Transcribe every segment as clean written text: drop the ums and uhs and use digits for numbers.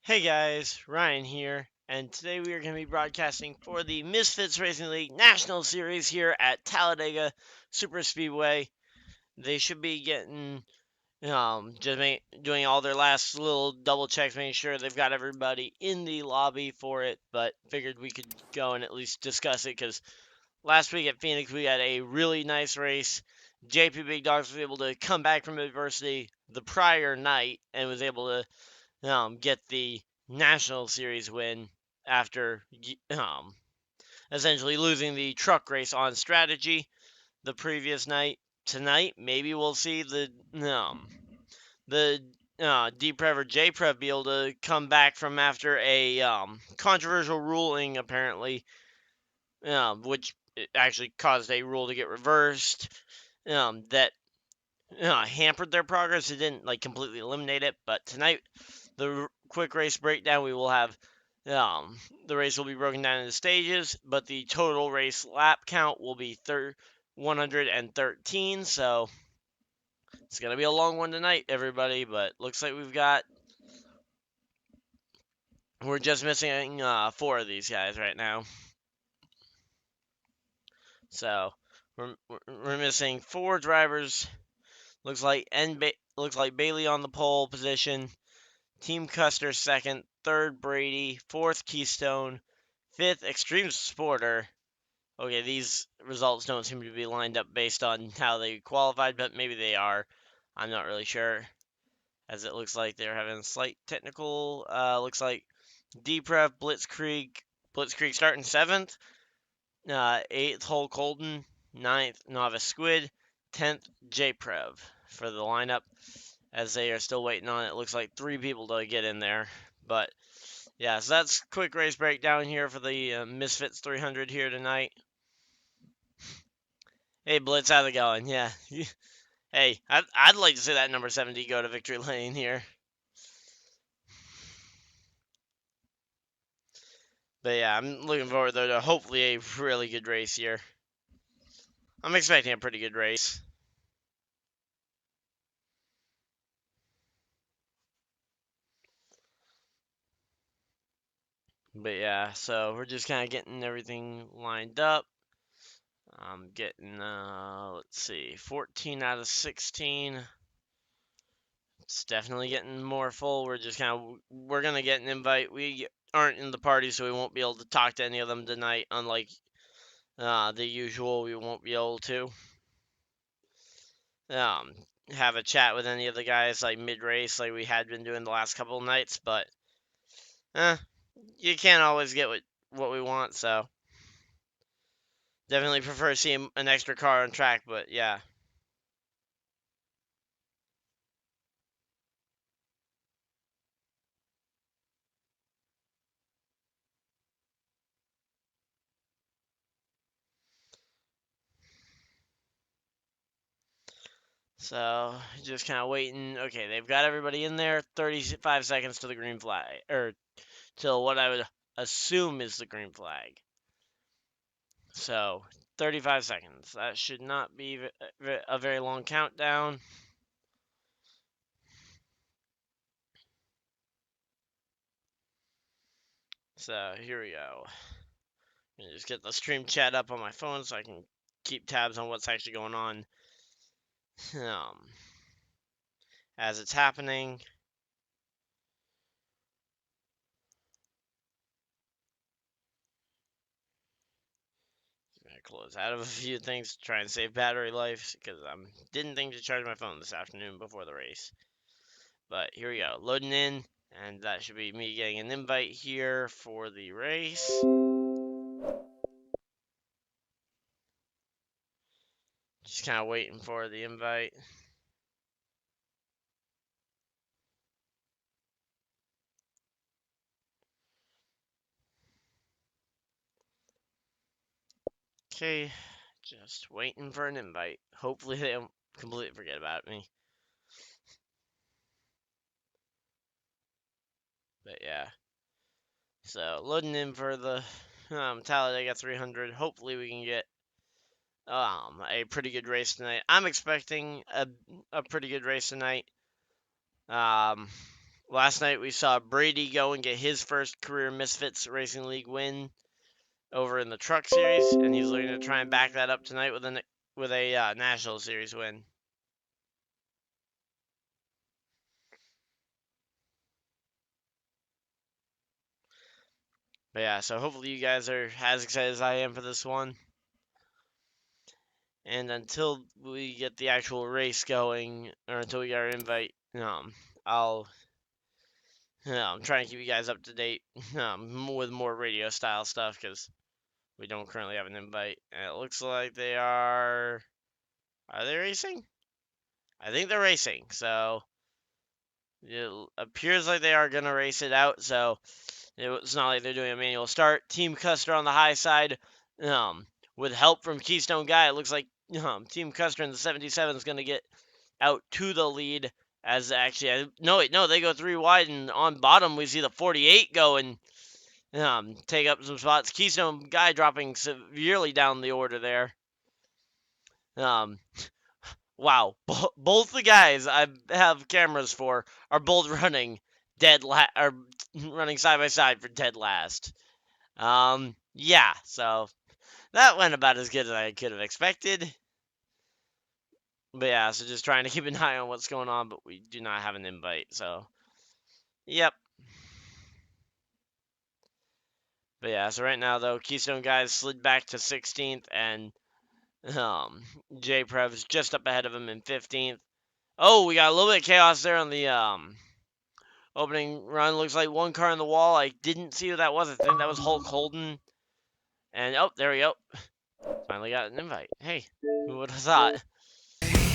Hey guys, Ryan here, and today we are going to be broadcasting for the Misfitz Racing League National Series here at Talladega Super Speedway. They should be getting, doing all their last little double checks, making sure they've got everybody in the lobby for it, but figured we could go and at least discuss it because last week at Phoenix we had a really nice race. JP Big Dogs was able to come back from adversity the prior night and was able to get the National Series win after essentially losing the truck race on strategy the previous night. Tonight, maybe we'll see the D-Prev or J-Prev be able to come back from after a controversial ruling, apparently, which actually caused a rule to get reversed that hampered their progress. It didn't like completely eliminate it, but tonight the quick race breakdown, we will have the race will be broken down into stages, but the total race lap count will be 113. So it's gonna be a long one tonight, everybody. But looks like we're just missing four of these guys right now. So we're missing four drivers. Looks like Bailey on the pole position. Team Custer second, third Brady, fourth Keystone, fifth Extreme Sporter. Okay, these results don't seem to be lined up based on how they qualified, but maybe they are. I'm not really sure, as it looks like they're having a slight technical. Looks like D-Prep, Blitzkrieg starting seventh, eighth Hull Colton, ninth Novice Squid, 10th J-Prev for the lineup, as they are still waiting on it. Looks like three people to get in there, but yeah, so that's quick race breakdown here for the Misfitz 300 here tonight. Hey, Blitz, how's it going? Yeah. Hey, I'd like to see that number 70 go to victory lane here. But yeah, I'm looking forward, though, to hopefully a really good race here. I'm expecting a pretty good race. But yeah, so we're just kind of getting everything lined up. I'm getting, let's see, 14 out of 16. It's definitely getting more full. We're going to get an invite. We aren't in the party, so we won't be able to talk to any of them tonight, unlike the usual. We won't be able to um, have a chat with any of the guys like mid-race like we had been doing the last couple of nights, but eh, you can't always get what we want, so definitely prefer seeing an extra car on track, but yeah. So just kind of waiting. Okay, they've got everybody in there. 35 seconds to the green flag, or till what I would assume is the green flag. So 35 seconds. That should not be a very long countdown. So here we go. Just get the stream chat up on my phone so I can keep tabs on what's actually going on um, as it's happening. I'm gonna close out of a few things to try and save battery life because I didn't think to charge my phone this afternoon before the race. But here we go, loading in, and that should be me getting an invite here for the race. Just kind of waiting for the invite. Okay, just waiting for an invite. Hopefully they don't completely forget about me. But yeah. So loading in for the Talladega 300. Hopefully we can get a pretty good race tonight. I'm expecting a pretty good race tonight. Um, last night we saw Brady go and get his first career Misfitz Racing League win over in the Truck Series, and he's looking to try and back that up tonight with a National Series win. But yeah, so hopefully you guys are as excited as I am for this one. And until we get the actual race going, or until we get our invite, I'm trying to keep you guys up to date with more radio style stuff because we don't currently have an invite. And it looks like they are. Are they racing? I think they're racing. So it appears like they are going to race it out. So it's not like they're doing a manual start. Team Custer on the high side. With help from Keystone Guy, it looks like Team Custer in the 77 is going to get out to the lead. As actually, no, they go 3 wide, and on bottom we see the 48 go and take up some spots. Keystone Guy dropping severely down the order there. Wow, both the guys I have cameras for are both running are running side by side for dead last. Yeah, so that went about as good as I could have expected. But yeah, so just trying to keep an eye on what's going on, but we do not have an invite, so yep. But yeah, so right now though, Keystone Guys slid back to 16th, and J Prev's just up ahead of him in 15th. Oh, we got a little bit of chaos there on the opening run. Looks like one car in the wall. I didn't see who that was. I think that was Hulk Holden. And oh, there we go. Finally got an invite. Hey, who would have thought?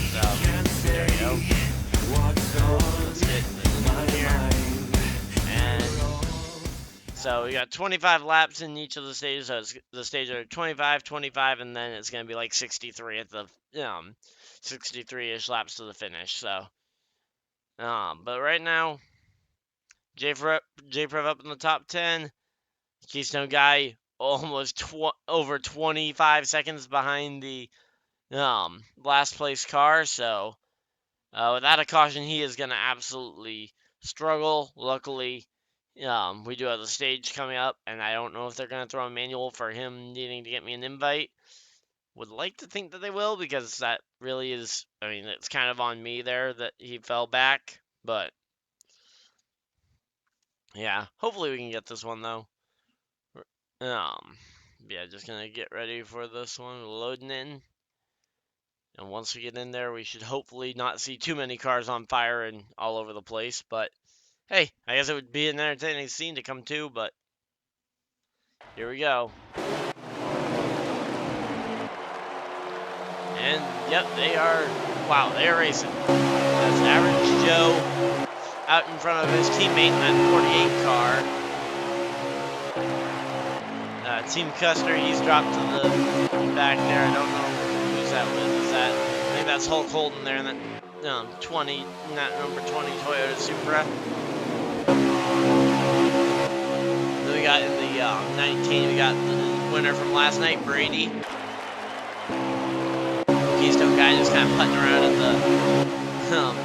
So there we go. Let's get in here. And so we got 25 laps in each of the stages. So the stages are 25, 25, and then it's gonna be like 63 at the 63-ish laps to the finish. So but right now, J-Prev up in the top 10. Keystone Guy almost over 25 seconds behind the last place car. So without a caution, he is going to absolutely struggle. Luckily, we do have the stage coming up, and I don't know if they're going to throw a manual for him needing to get me an invite. Would like to think that they will, because that really is, I mean, it's kind of on me there that he fell back. But yeah, hopefully we can get this one though. Yeah, just gonna get ready for this one, loading in. And once we get in there, we should hopefully not see too many cars on fire and all over the place. But hey, I guess it would be an entertaining scene to come to, but here we go. And yep, they are racing. That's Average Joe out in front of his teammate in that 48 car. Team Custer, he's dropped to the back there. I don't know who's that with. I think that's Hulk Holden there in that number 20 Toyota Supra. Then we got in the 19, we got the winner from last night, Brady. Keystone Guy just kind of putting around in the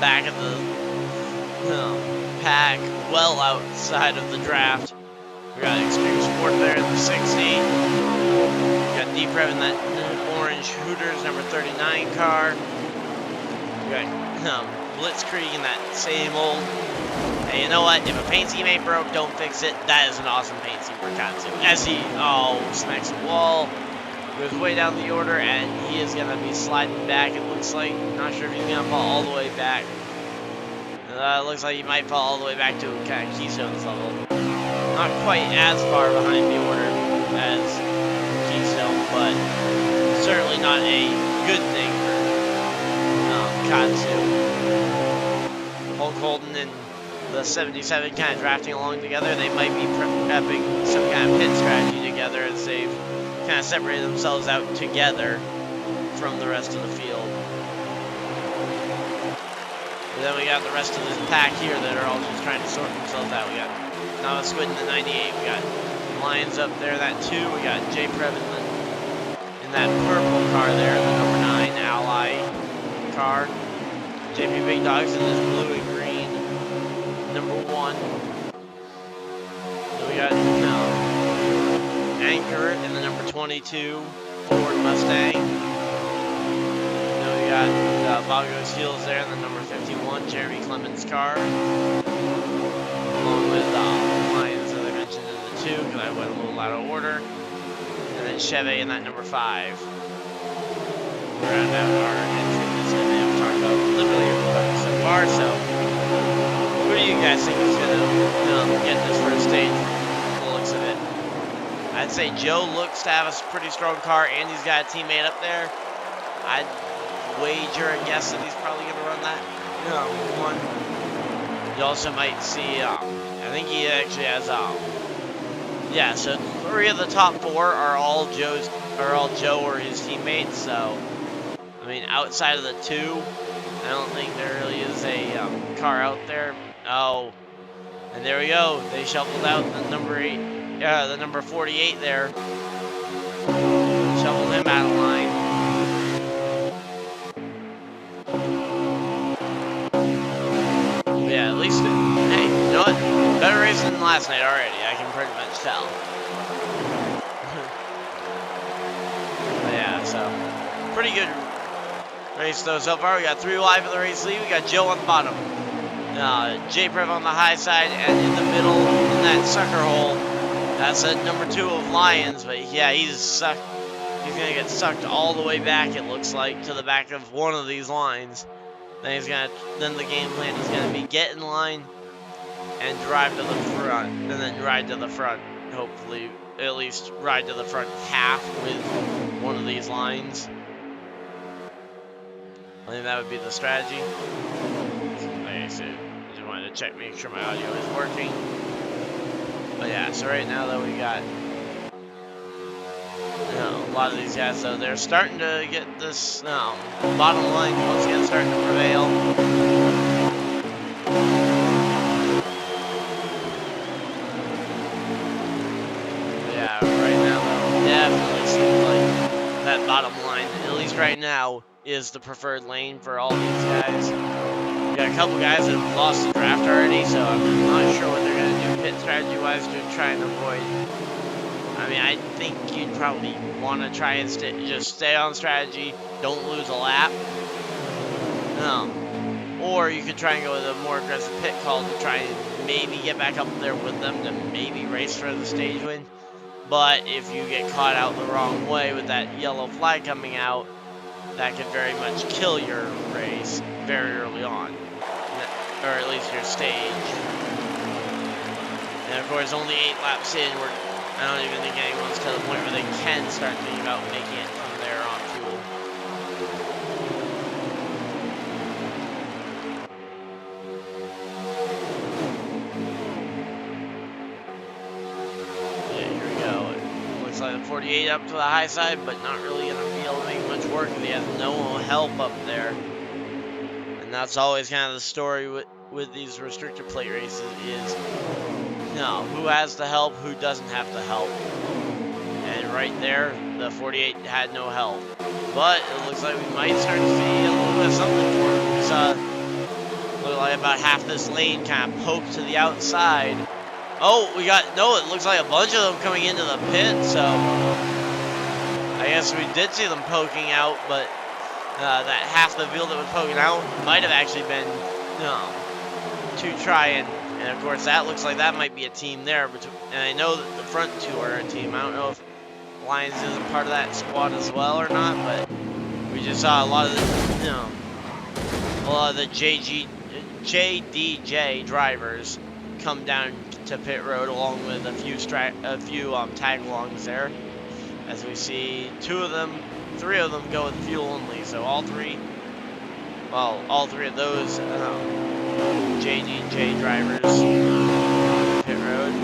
back of the pack, well outside of the draft. We got Extreme Sport there in the 60. We got D-Prev in that orange Hooters number 39 car. We got Blitzkrieg in that same old. Hey, you know what? If a paint scheme ain't broke, don't fix it. That is an awesome paint scheme for Katsu. As he smacks the wall, goes way down the order, and he is gonna be sliding back. It looks like. Not sure if he's gonna fall all the way back. It looks like he might fall all the way back to kind of Keystone's level. Not quite as far behind the order as Keystone, but certainly not a good thing for Katsu. Hulk Holden and the 77 kind of drafting along together. They might be prepping some kind of pit strategy together as they've kind of separated themselves out together from the rest of the field. And then we got the rest of this pack here that are all just trying to sort themselves out. We got Nava Squid in the 98. We got Lions up there, that 2. We got J Prev in that purple car there, the number 9 Ally car. JP Big Dogs in this blue and green number 1. Then we got Anchor in the number 22 Ford Mustang. Then we got Boggo's Heels there in the number 51 Jeremy Clemens car. Along with Lions, as I mentioned, in the 2, because I went a little out of order. And then Chevy in that number 5. Round out our entry list, and we've talked about literally everybody so far. So, who do you guys think is going to get this first stage from the looks of it? I'd say Joe looks to have a pretty strong car, and he's got a teammate up there. I'd wager and guess that he's probably going to run that one. You also might see, I think he actually has, yeah, so 3 of the top 4 are all Joe or his teammates, so, I mean, outside of the 2, I don't think there really is a car out there. Oh, and there we go. They shuffled out the number 48 there. Shuffled him out of line. Yeah, at least, hey, you know what? Better race than last night already, I can pretty much tell. Yeah, so, pretty good race though so far. We got 3 wide for the race lead. We got Joe on the bottom. J-Prev on the high side, and in the middle, in that sucker hole, that's a number 2 of Lions, but yeah, he's sucked. He's gonna get sucked all the way back, it looks like, to the back of one of these lines. Then the game plan is gonna be get in line and drive to the front, and then ride to the front. Hopefully, at least ride to the front half with one of these lines. I think that would be the strategy. Okay, so I just wanted to check, make sure my audio is working. But yeah, so right now though we got a lot of these guys though, they're starting to get this bottom line once again starting to prevail. But yeah, right now though, definitely seems like that bottom line, at least right now, is the preferred lane for all these guys. We got a couple guys that have lost the draft already, so I'm not sure what they're going to do pit strategy-wise to try and avoid. I mean, I think you'd probably want to try and just stay on strategy, don't lose a lap. Or you could try and go with a more aggressive pit call to try and maybe get back up there with them to maybe race for the stage win. But if you get caught out the wrong way with that yellow flag coming out, that could very much kill your race very early on, or at least your stage. And of course, only 8 laps in, I don't even think anyone's to the point where they can start thinking about making it from there on fuel. Yeah, here we go. It looks like the 48 up to the high side, but not really going to be able to make much work if he has no help up there. And that's always kind of the story with these restrictor plate races is, who has the help, who doesn't have the help. And right there, the 48 had no help. But it looks like we might start to see a little bit of something for him. We saw, look like about half this lane kind of poked to the outside. Oh, it looks like a bunch of them coming into the pit, so I guess we did see them poking out, but that half the field that was poking out might have actually been to try and of course that looks like that might be a team there, and I know that the front 2 are a team. I don't know if Lions isn't part of that squad as well or not, but we just saw a lot of the JDJ drivers come down to pit road along with a few tag-alongs there, as we see 3 of them go with fuel only, so all 3 of those JDJ drivers on pit road.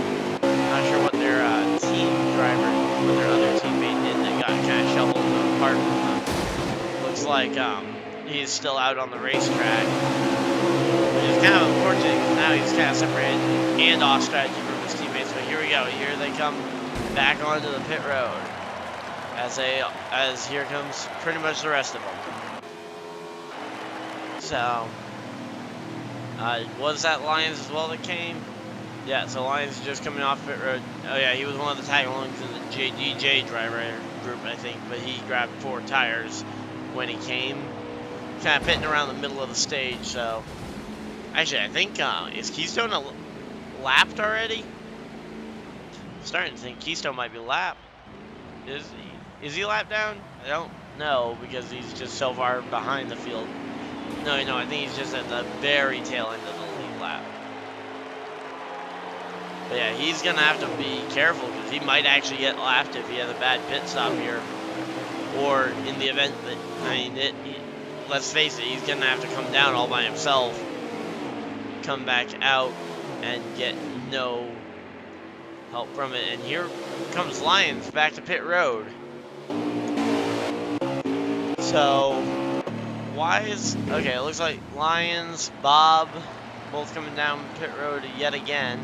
Not sure what their other teammate did that got kind of shoveled apart from them. Looks like he's still out on the racetrack, which is kind of unfortunate because now he's kind of separated and off strategy from his teammates. But here we go. Here they come back onto the pit road as here comes pretty much the rest of them. So Was that Lyons as well that came? Yeah, so Lyons just coming off pit road. Oh yeah, he was one of the tag-alongs in the JDJ driver group, I think, but he grabbed 4 tires when he came. Kind of pitting around the middle of the stage, so... Actually, I think, is Keystone lapped already? I'm starting to think Keystone might be lapped. Is he lapped down? I don't know, because he's just so far behind the field. No, I think he's just at the very tail end of the lead lap. But yeah, he's going to have to be careful because he might actually get lapped if he has a bad pit stop here. Or in the event that, I mean, let's face it, he's going to have to come down all by himself, come back out, and get no help from it. And here comes Lyons back to pit road. So, okay, it looks like Lyons, Bob, both coming down pit road yet again.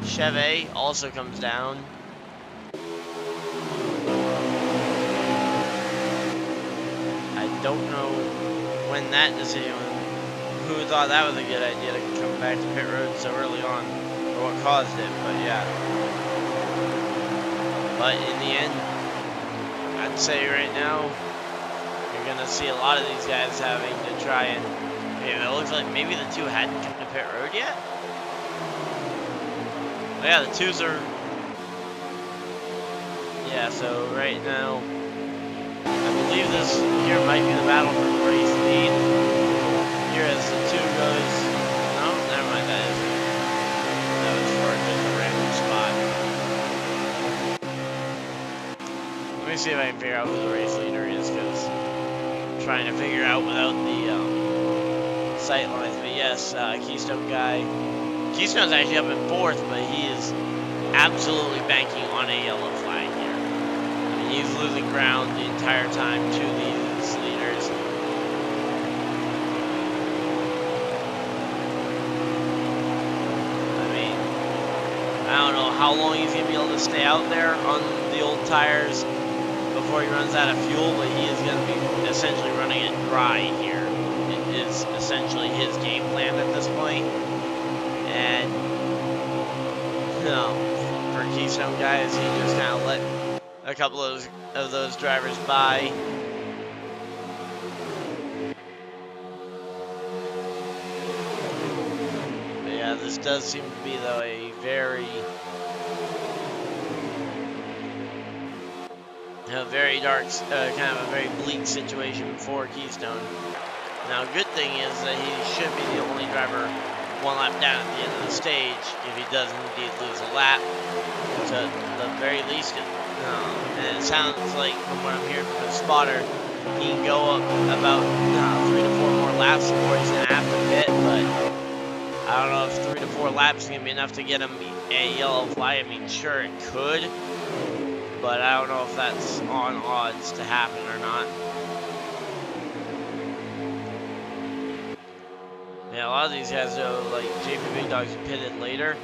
Chevy also comes down. I don't know when that decision was, who thought that was a good idea to come back to pit road so early on, or what caused it, but yeah. But in the end, I'd say right now, you're going to see a lot of these guys having to try and, it looks like maybe the 2 hadn't come to pit road yet? Oh yeah, the 2s are... Yeah, so right now, I believe this here might be the battle for the race lead. Here as the 2 goes... No, never mind, that was for just a random spot. Let me see if I can figure out who the race leader is, because I'm trying to figure out without the sight lines. But yes, Keystone guy. Keystone's actually up in 4th, but he is absolutely banking on a yellow flag here. I mean, he's losing ground the entire time to these leaders. I mean, I don't know how long he's going to be able to stay out there on the old tires before he runs out of fuel, but he is going to be essentially running it dry here. It is essentially his game plan at this point. And, for Keystone guys, he just kind of let a couple of those drivers by. But yeah, this does seem to be, though, a very dark, kind of a very bleak situation for Keystone. Now, good thing is that he should be the only driver 1 lap down at the end of the stage if he does indeed lose a lap. So at the very least, and it sounds like from what I'm hearing from the spotter, he can go up about 3 to 4 more laps before he's going to have to pit, but I don't know if 3 to 4 laps is going to be enough to get him a yellow flag. I mean, sure it could, but I don't know if that's on odds to happen or not. Yeah, a lot of these guys, though, like JP Big Dogs, who pitted later,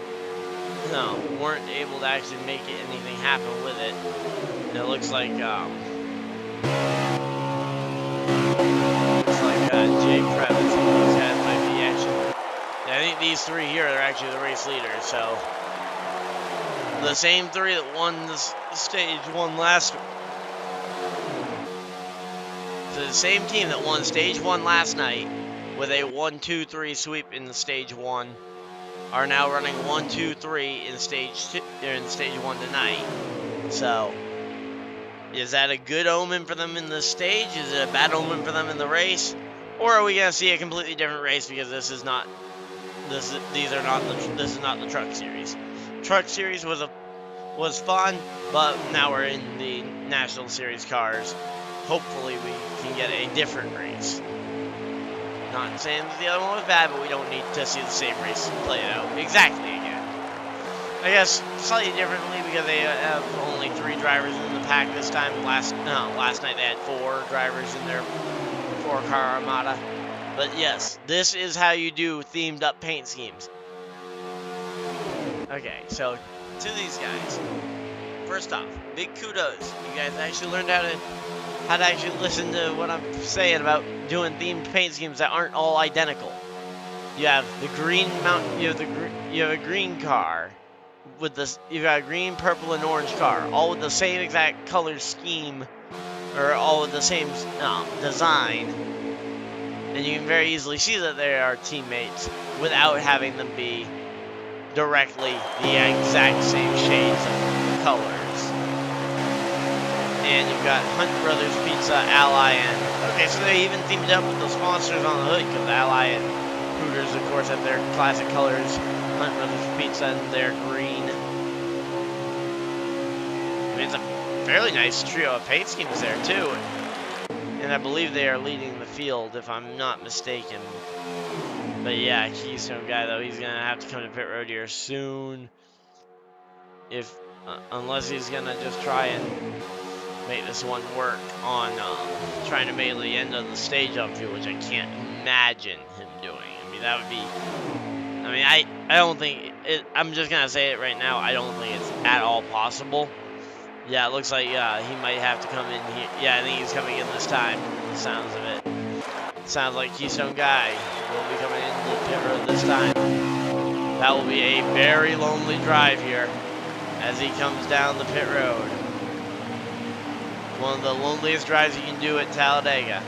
weren't able to actually make anything happen with it. And it looks like, Jay Kravitz and these guys might be actually. Yeah, I think these 3 here are actually the race leaders. So the same 3 that won this stage won last. So the same team that won stage 1 last night, with a 1-2-3 sweep in the stage 1, are now running 1-2-3 in stage 1 tonight. So, is that a good omen for them in the stage? Is it a bad omen for them in the race? Or are we gonna see a completely different race because this is not the Truck Series. Truck Series was fun, but now we're in the National Series cars. Hopefully, we can get a different race. Not saying that the other one was bad, but we don't need to see the same race play out exactly again. I guess slightly differently because they have only 3 drivers in the pack this time. Last night they had 4 drivers in their 4-car armada. But yes, this is how you do themed up paint schemes. Okay, so to these guys. First off, big kudos. You guys actually learned how to actually listen to what I'm saying about doing themed paint schemes that aren't all identical. You have the green mount. You have a green car with this. You've got a green, purple, and orange car, all with the same exact color scheme, or all with the same design. And you can very easily see that they are teammates without having them be directly the exact same shades of colors. And you've got Hunt Brothers Pizza, Ally, and okay, so they even teamed up with the sponsors on the hood, because Ally and Hooters, of course, have their classic colors. Hunt Brothers Pizza and their green. I mean, it's a fairly nice trio of paint schemes there too, and I believe they are leading the field, if I'm not mistaken. But yeah, Keystone guy though, he's gonna have to come to pit road here soon, if unless he's gonna just try and make this one work on trying to make the end of the stage on fuel, which I can't imagine him doing. I mean, that would be, I mean, I don't think it, I'm just gonna say it right now, I don't think it's at all possible. Yeah, it looks like he might have to come in here. Yeah, I think he's coming in this time, from the sounds of it. Sounds like Keystone guy will be coming into the pit road this time. That will be a very lonely drive here as he comes down the pit road. One of the loneliest drives you can do at Talladega.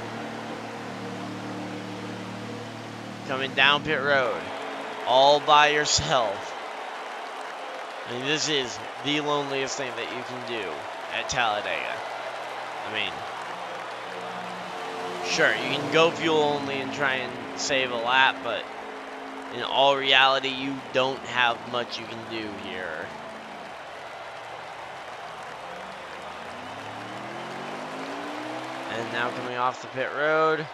Coming down pit road, all by yourself. I mean, this is the loneliest thing that you can do at Talladega. I mean, sure, you can go fuel only and try and save a lap, but in all reality, you don't have much you can do here. And now coming off the pit road.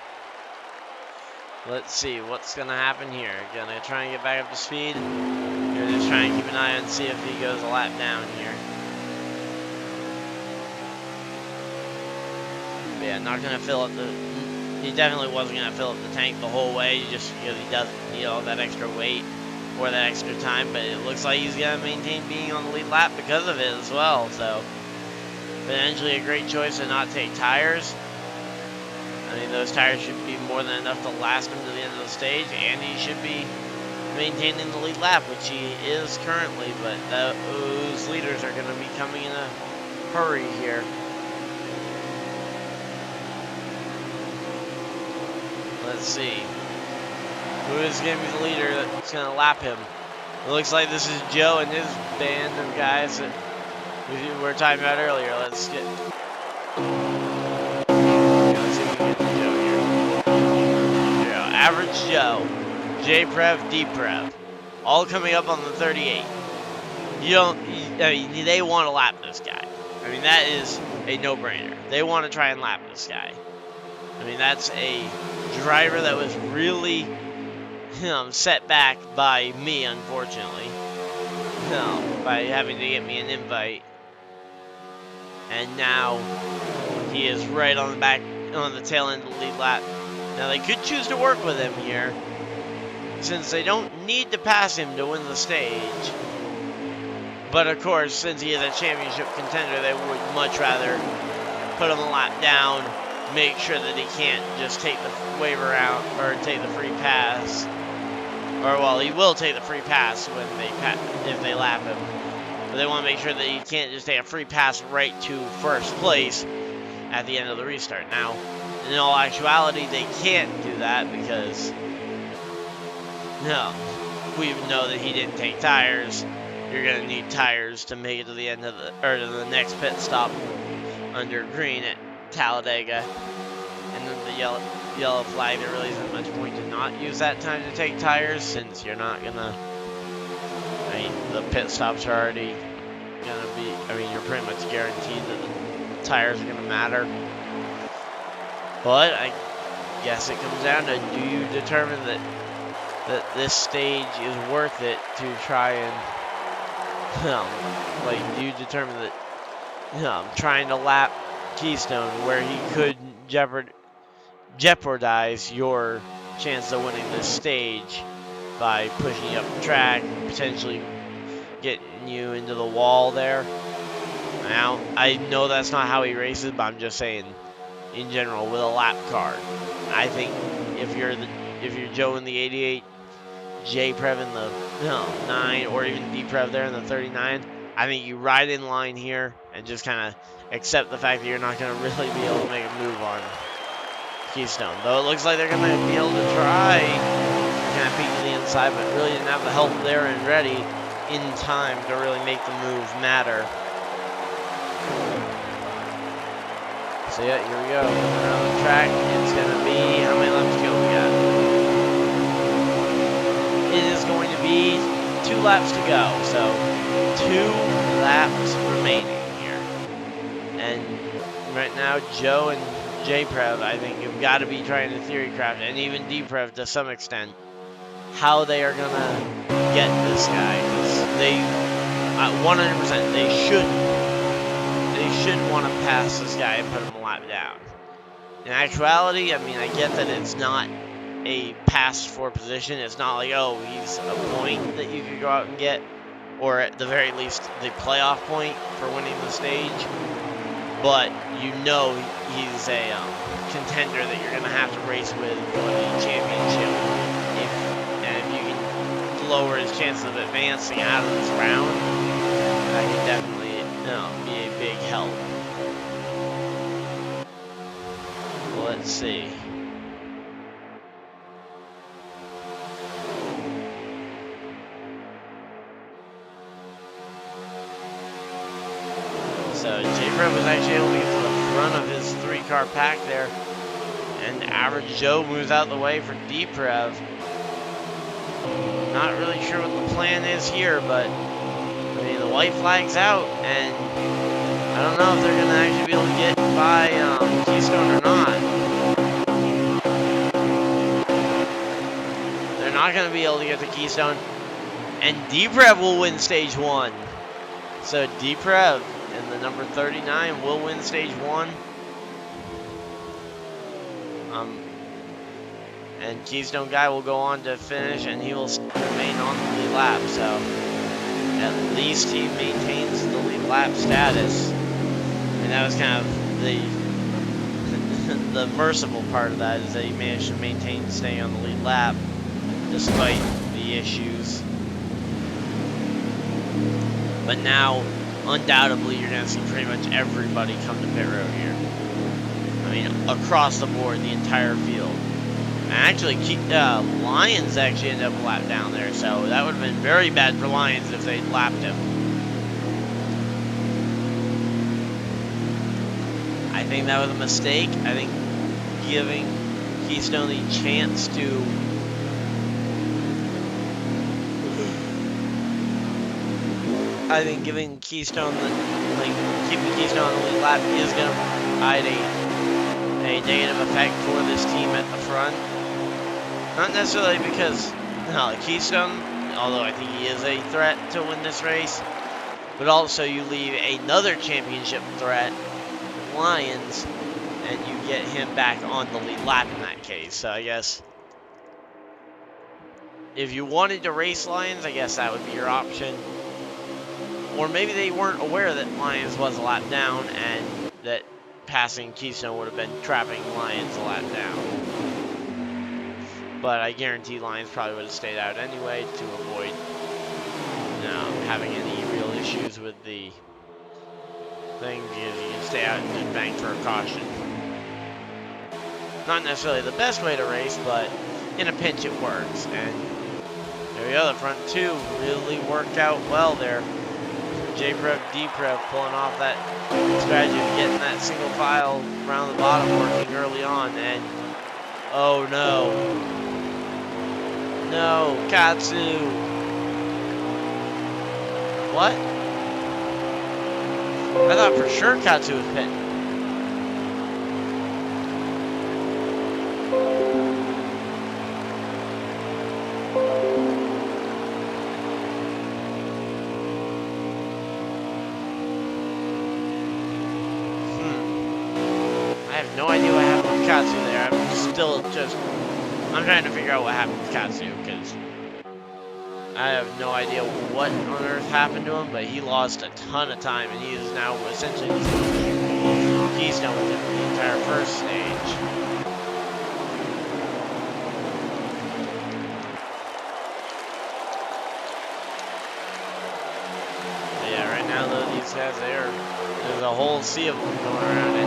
Let's see what's going to happen here. Going to try and get back up to speed. Going to just try and keep an eye on, see if he goes a lap down here. But yeah, not going to fill up the... He definitely wasn't going to fill up the tank the whole way, just because he doesn't need all that extra weight or that extra time. But it looks like he's going to maintain being on the lead lap because of it as well. So, potentially a great choice to not take tires. I mean, those tires should be more than enough to last him to the end of the stage, and he should be maintaining the lead lap, which he is currently, but those leaders are going to be coming in a hurry here. Let's see. Who is going to be the leader that's going to lap him? It looks like this is Joe and his band of guys that we were talking about earlier. Let's get... Average Joe, J-Prev, D-Prev, all coming up on the 38. I mean, they want to lap this guy. I mean, that is a no-brainer. They want to try and lap this guy. I mean, that's a driver that was really set back by me, unfortunately, by having to get me an invite. And now he is right on the back, on the tail end of the lead lap. Now, they could choose to work with him here, since they don't need to pass him to win the stage. But, of course, since he is a championship contender, they would much rather put him a lap down, make sure that he can't just take the waiver out, or take the free pass. Or, well, he will take the free pass when if they lap him. But they want to make sure that he can't just take a free pass right to first place at the end of the restart. Now, in all actuality, they can't do that because, we know that he didn't take tires. You're going to need tires to make it to the end of or to the next pit stop under green at Talladega. And then the yellow flag, there really isn't much point to not use that time to take tires, since you're not going to, I mean, the pit stops are already going to be, I mean, you're pretty much guaranteed that the tires are going to matter. But I guess it comes down to, do you determine that this stage is worth it to try and, do you determine that, trying to lap Keystone where he could jeopardize your chance of winning this stage by pushing you up the track, potentially getting you into the wall there? Now, I know that's not how he races, but I'm just saying, in general, with a lap car, I think if you're Joe in the 88, J-Prev in the 9 or even D-Prev there in the 39. I think you ride in line here and just kind of accept the fact that you're not going to really be able to make a move on Keystone. Though it looks like they're going to be able to try kind of peek to the inside, but really didn't have the help there and ready in time to really make the move matter. So yeah, here we go. Around the track, it's going to be, how many laps to go we got? It is going to be 2 laps to go, so 2 laps remaining here. And right now, Joe and J-Prev, I think, have got to be trying to theory craft, and even D-Prev to some extent, how they are going to get this guy. Because they, 100%, they should want to pass this guy and put him a lap down. In actuality, I mean, I get that it's not a pass for position. It's not like, oh, he's a point that you could go out and get, or at the very least, the playoff point for winning the stage. But you know he's a contender that you're going to have to race with for the championship. And if you can lower his chances of advancing out of this round, that can definitely be a big help. Let's see. So J-Prev was actually able to get to the front of his 3-car pack there. And Average Joe moves out the way for D-Prev. Not really sure what the plan is here, but I mean, the white flag's out, and I don't know if they're going to actually be able to get by Keystone or not. They're not going to be able to get to Keystone, and D-Prev will win stage 1. So D-Prev and the number 39 will win stage 1. And Keystone guy will go on to finish, and he will remain on the lead lap. So at least he maintains the lead lap status. And that was kind of the merciful part of that, is that he managed to maintain staying on the lead lap despite the issues. But now, undoubtedly, you're going to see pretty much everybody come to pit road here. I mean, across the board, the entire field. And actually, Lyons actually ended up a lap down there, so that would have been very bad for Lyons if they'd lapped him. I think that was a mistake. I think giving Keystone the chance to keeping Keystone on the lead lap is going to provide a negative effect for this team at the front. Not necessarily because Keystone, although I think he is a threat to win this race, but also you leave another championship threat, Lyons, and you get him back on the lead lap in that case. So I guess if you wanted to race Lyons, I guess that would be your option. Or maybe they weren't aware that Lyons was a lap down, and that passing Keystone would have been trapping Lyons a lap down. But I guarantee Lyons probably would have stayed out anyway to avoid having any real issues with the thing, because you can stay out and just bang for a caution. Not necessarily the best way to race, but in a pinch it works. And there we go, the front two really worked out well there. J-Prev, D-Prev pulling off that strategy of getting that single file around the bottom working early on, and oh no. No, Katsu. What? I thought for sure Katsu was pitting. I have no idea what happened with Katsu there. I'm trying to figure out what happened with Katsu, because I have no idea what on earth happened to him, but he lost a ton of time, and he is now essentially Keystone with him the entire first stage. guys there. There's a whole sea of them going around it.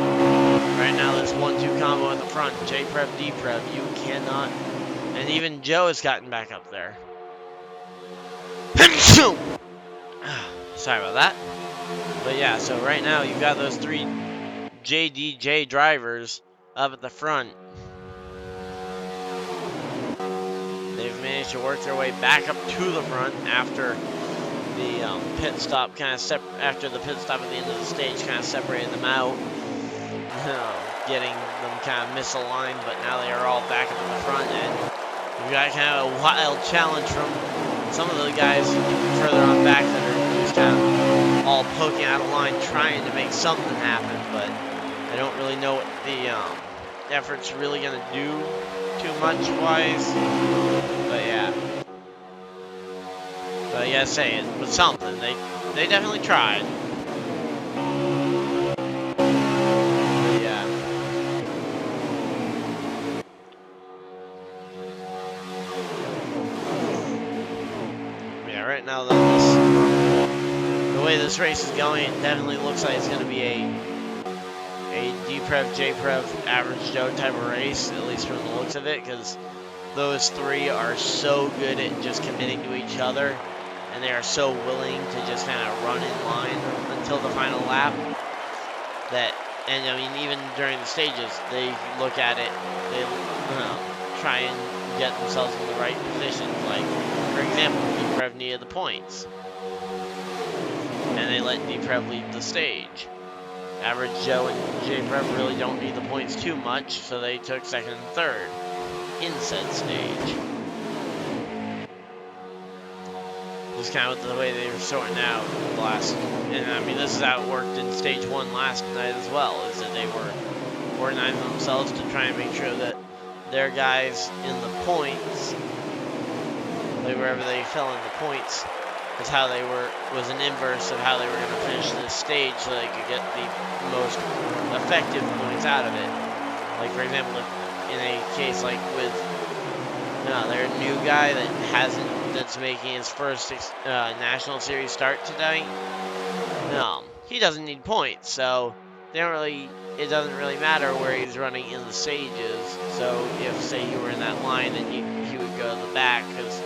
Right now, this 1-2 combo in the front, J-Prep, D-Prep, you cannot. And even Joe has gotten back up there. Sorry about that. But yeah, so right now you've got those 3 JDJ drivers up at the front. They've managed to work their way back up to the front after the pit stop after the pit stop at the end of the stage kind of separated them out, getting them kind of misaligned. But now they are all back up at the front, and we've got kind of a wild challenge from some of the guys further on back that are just kind of all poking out of line, trying to make something happen. But I don't really know what the effort's really gonna do too much wise. But yeah. But I gotta say, it was something. They definitely tried. But yeah. Yeah, right now though, the way this race is going, it definitely looks like it's gonna be a D-Prev, J-Prev, average Joe type of race, at least from the looks of it, because those 3 are so good at just committing to each other, and they are so willing to just kind of run in line until the final lap. And I mean, even during the stages, they look at it, they try and get themselves in the right positions. Like, for example, D-Prev needed the points, and they let D-Prev lead the stage. Average Joe and J-Prep really don't need the points too much, so they took 2nd and 3rd in said stage. Just kind of with the way they were sorting out the last, and I mean, this is how it worked in stage 1 last night as well, is that they were organizing themselves to try and make sure that their guys in the points, like wherever they fell in the points, was an inverse of how they were going to finish this stage, so they could get the most effective points out of it. Like, for example, in a case like with their new guy that's making his first National Series start today, he doesn't need points, so it doesn't really matter where he's running in the stages. So if, say, you were in that line, then he would go to the back, because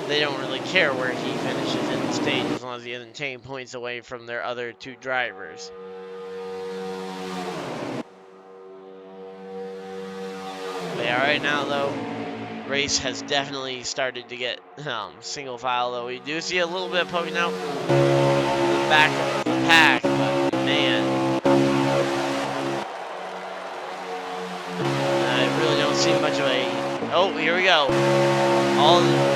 they don't really care where he finishes in the stage as long as he doesn't take points away from their other 2 drivers. But yeah, right now though, race has definitely started to get single file, though we do see a little bit of poking out the back of the pack, but man, I really don't see much of a... Oh, here we go. All the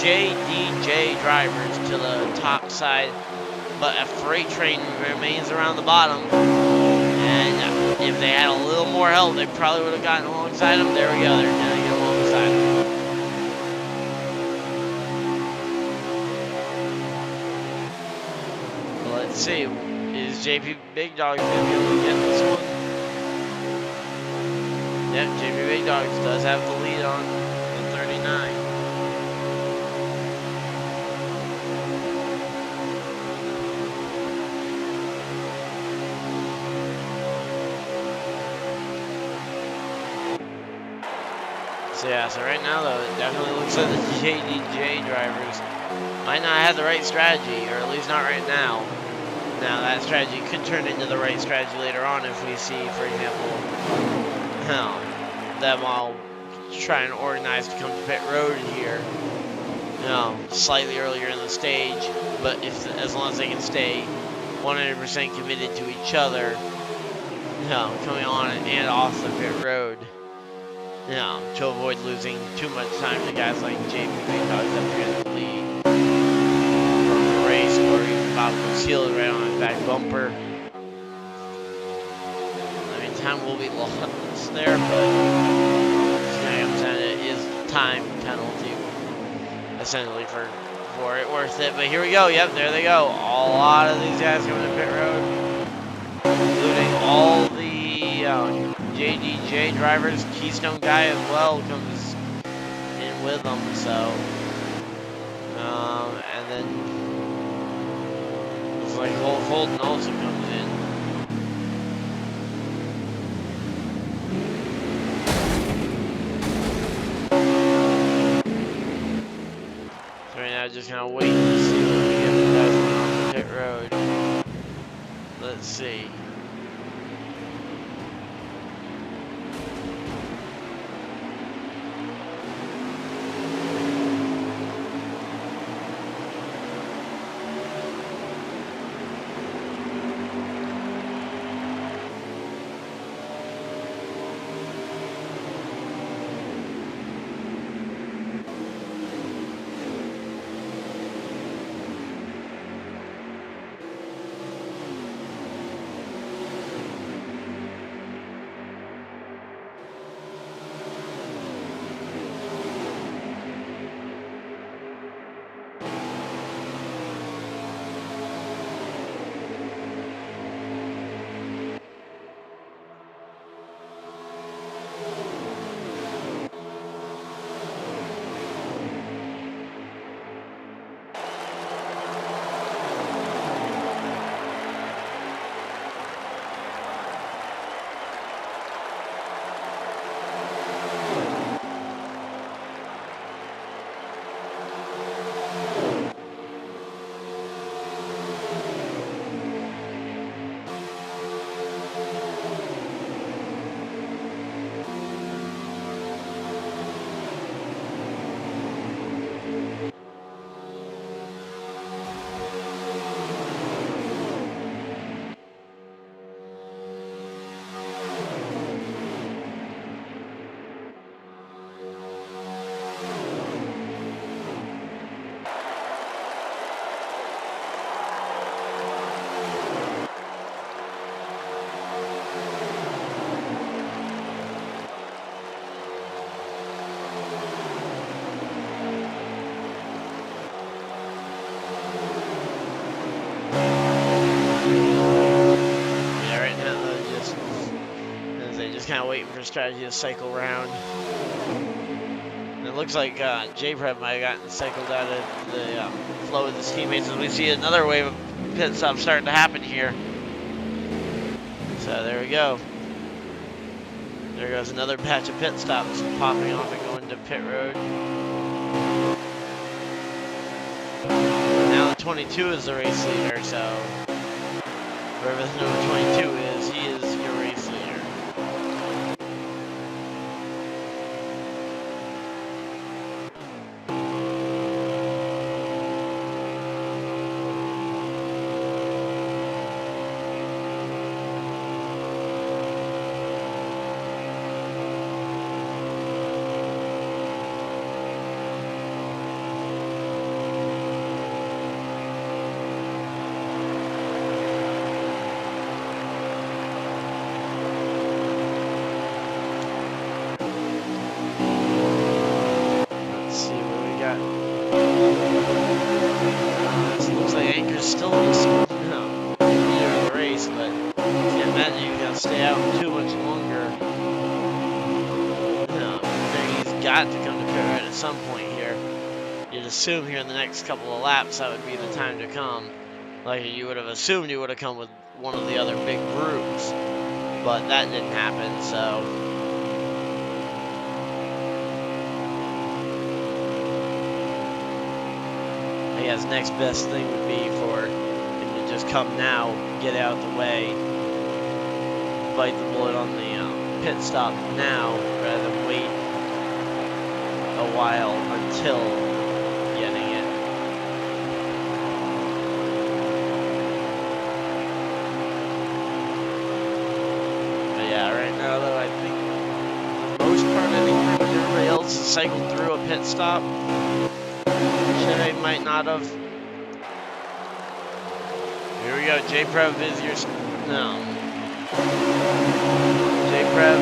JDJ drivers to the top side, but a freight train remains around the bottom. And if they had a little more help, they probably would have gotten alongside them. There we go. They're going to get alongside them. Well, let's see. Is JP Big Dogs going to be able to get this one? Yep, JP Big Dogs does have the lead on the 39. So yeah, so right now though, it definitely looks like the JDJ drivers might not have the right strategy, or at least not right now. Now that strategy could turn into the right strategy later on if we see, for example, them all try and organize to come to pit road here, slightly earlier in the stage. But as long as they can stay 100% committed to each other, coming on and off the pit road, to avoid losing too much time to guys like JP Big Dogs up here in the lead from the race, or even Bob Lucille right on his back bumper. I mean, time will be lost there, but it is time penalty essentially for it worth it. But here we go. Yep, there they go. A lot of these guys coming to pit road, including all the JDJ drivers. Keystone guy as well comes in with them. So, and then like Holden also comes in. So right now, just kind of waiting to see what we get from guys on the pit road. Let's see. Kind of waiting for strategy to cycle around. And it looks like J-Prep might have gotten cycled out of the flow with his teammates as we see another wave of pit stops starting to happen here. So there we go. There goes another batch of pit stops popping off and going to pit road. Now the 22 is the race leader, so wherever the number 22 is, he is your race leader. Still in the leader of the race, but you can't imagine he's gonna stay out too much longer. He's got to come to pit road at some point here. You'd assume here in the next couple of laps that would be the time to come. Like you would have assumed he would have come with one of the other big groups, but that didn't happen, so. I guess next best thing would be for him to just come now, get out of the way, bite the bullet on the pit stop now, rather than wait a while until getting it. But yeah, right now though, I think for the most part, I think pretty much everybody else has cycled through a pit stop. They might not have. Here we go. J-Prev is your. No. J-Prev.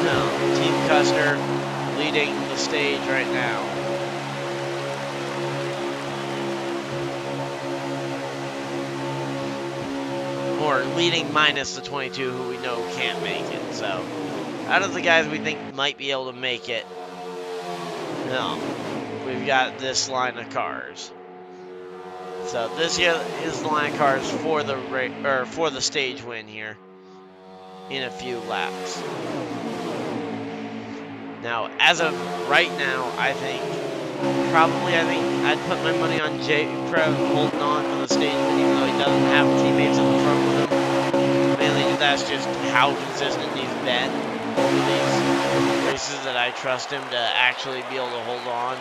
No. Team Custer leading the stage right now. Or leading minus the 22 who we know can't make it. So, out of the guys we think might be able to make it, no. We've got this line of cars. So this here is the line of cars for the stage win here in a few laps. Now, as of right now, I think I'd put my money on J. Prev holding on for the stage win, even though he doesn't have teammates in the front with him. Mainly that's just how consistent he's been over these races that I trust him to actually be able to hold on.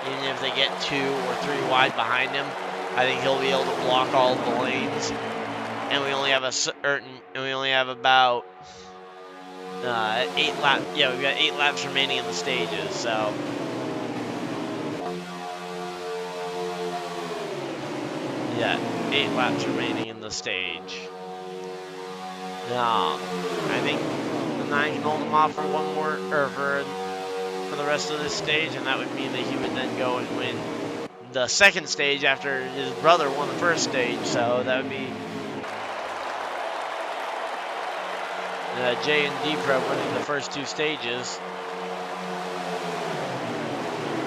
Even if they get 2 or 3 wide behind him, I think he'll be able to block all of the lanes. And we only have about 8 laps. Yeah, we've got 8 laps remaining in the stages, so. Yeah, 8 laps remaining in the stage. I think the 9 can hold him off for one more, or for the rest of this stage, and that would mean that he would then go and win the second stage after his brother won the first stage. So that would be J and D Prep winning the first 2 stages.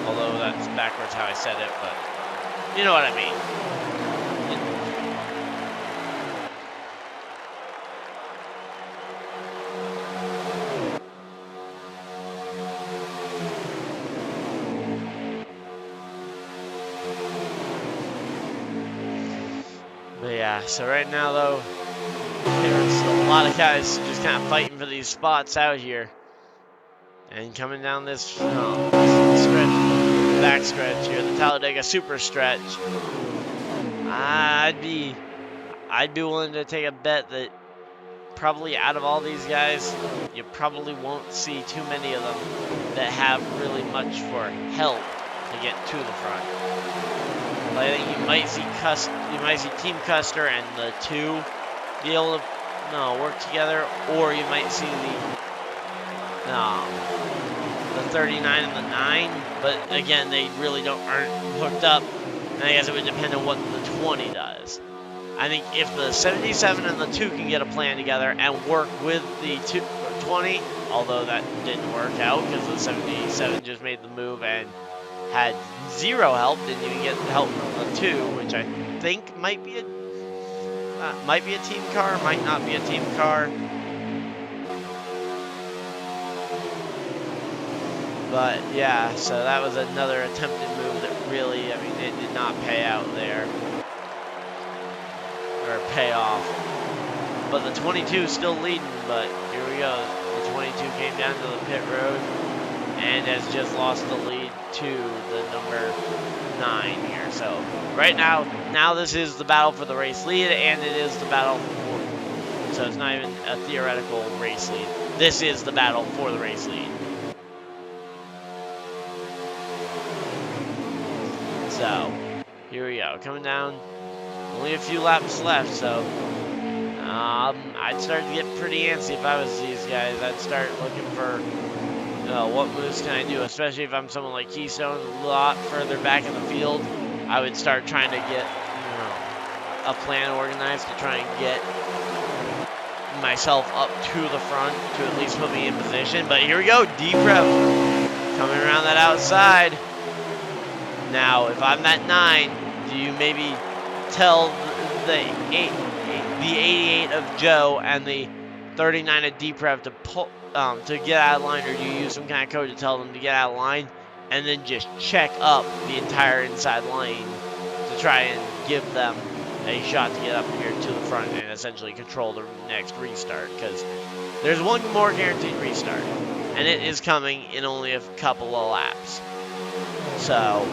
Although that's backwards how I said it, but you know what I mean. But yeah, so right now though, there's a lot of guys just kind of fighting for these spots out here. And coming down this back stretch here, the Talladega super stretch, I'd be willing to take a bet that probably out of all these guys, you probably won't see too many of them that have really much for help to get to the front. But I think you might see Team Custer and the 2 be able to work together, or you might see the 39 and the 9. But again, they really aren't hooked up, and I guess it would depend on what the 20 does. I think if the 77 and the 2 can get a plan together and work with the 20, although that didn't work out because the 77 just made the move and had 0 help, didn't even get help from the 2, which I think might be a team car, might not be a team car. But yeah, so that was another attempted move that really, it did not pay out there. Or pay off. But the 22 is still leading, but here we go. The 22 came down to the pit road and has just lost the lead to the number 9 here. So right now this is the battle for the race lead, and it is the battle for, so it's not even a theoretical race lead. This is the battle for the race lead. So here we go, coming down. Only a few laps left, so I'd start to get pretty antsy if I was these guys. I'd start looking for what moves can I do, especially if I'm someone like Keystone, a lot further back in the field. I would start trying to get a plan organized to try and get myself up to the front to at least put me in position. But here we go, D-Prep coming around that outside. Now, if I'm that 9, do you maybe tell the 88 of Joe and the 39 of D-Prep to pull to get out of line, or do you use some kind of code to tell them to get out of line and then just check up the entire inside lane to try and give them a shot to get up here to the front and essentially control the next restart? Because there's one more guaranteed restart, and it is coming in only a couple of laps. So,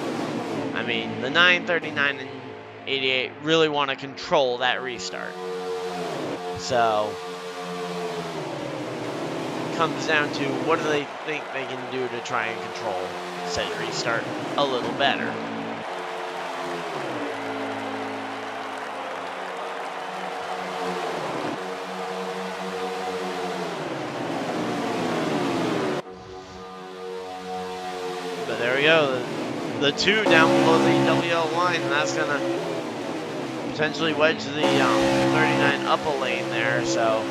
the 9, 39, and 88 really want to control that restart. So, it comes down to what do they think they can do to try and control said restart a little better. But there we go. The 2 down below the WL line, and that's going to potentially wedge the 39 up a lane there. So,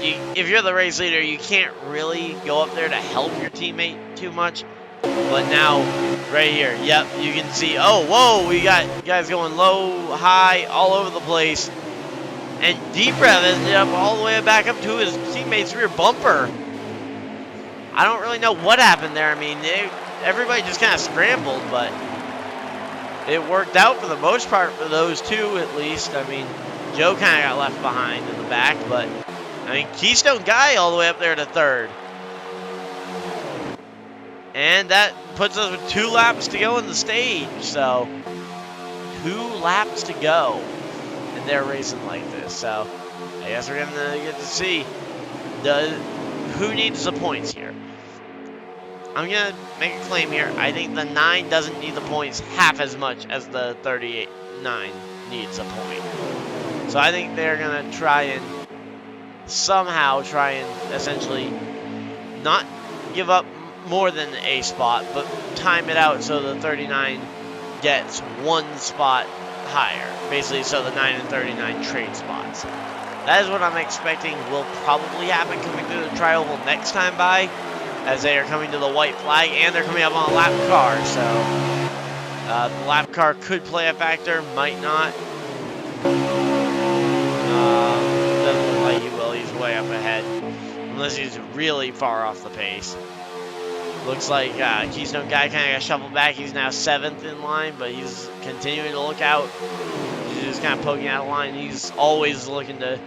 if you're the race leader, you can't really go up there to help your teammate too much. But now, right here, yep, you can see, oh, whoa, we got guys going low, high, all over the place. And D-Rev ended up all the way back up to his teammate's rear bumper. I don't really know what happened there. I mean, everybody just kind of scrambled, but it worked out for the most part for those two, at least. I mean, Joe kind of got left behind in the back, but, I mean, Keystone Guy all the way up there to third. And that puts us with 2 laps to go in the stage. So, 2 laps to go. And they're racing like this. So, I guess we're going to get to see who needs the points here. I'm going to make a claim here. I think the 9 doesn't need the points half as much as the 39 needs a point. So, I think they're going to try and somehow essentially not give up more than a spot, but time it out so the 39 gets 1 spot higher. Basically, so the 9 and 39 trade spots. That is what I'm expecting will probably happen coming through the tri-oval next time by, as they are coming to the white flag, and they're coming up on a lap car, so the lap car could play a factor, might not. Doesn't look like he will, he's way up ahead, unless he's really far off the pace. Looks like Keystone Guy kind of got shuffled back. He's now 7th in line, but he's continuing to look out. He's just kind of poking out of line. He's always looking to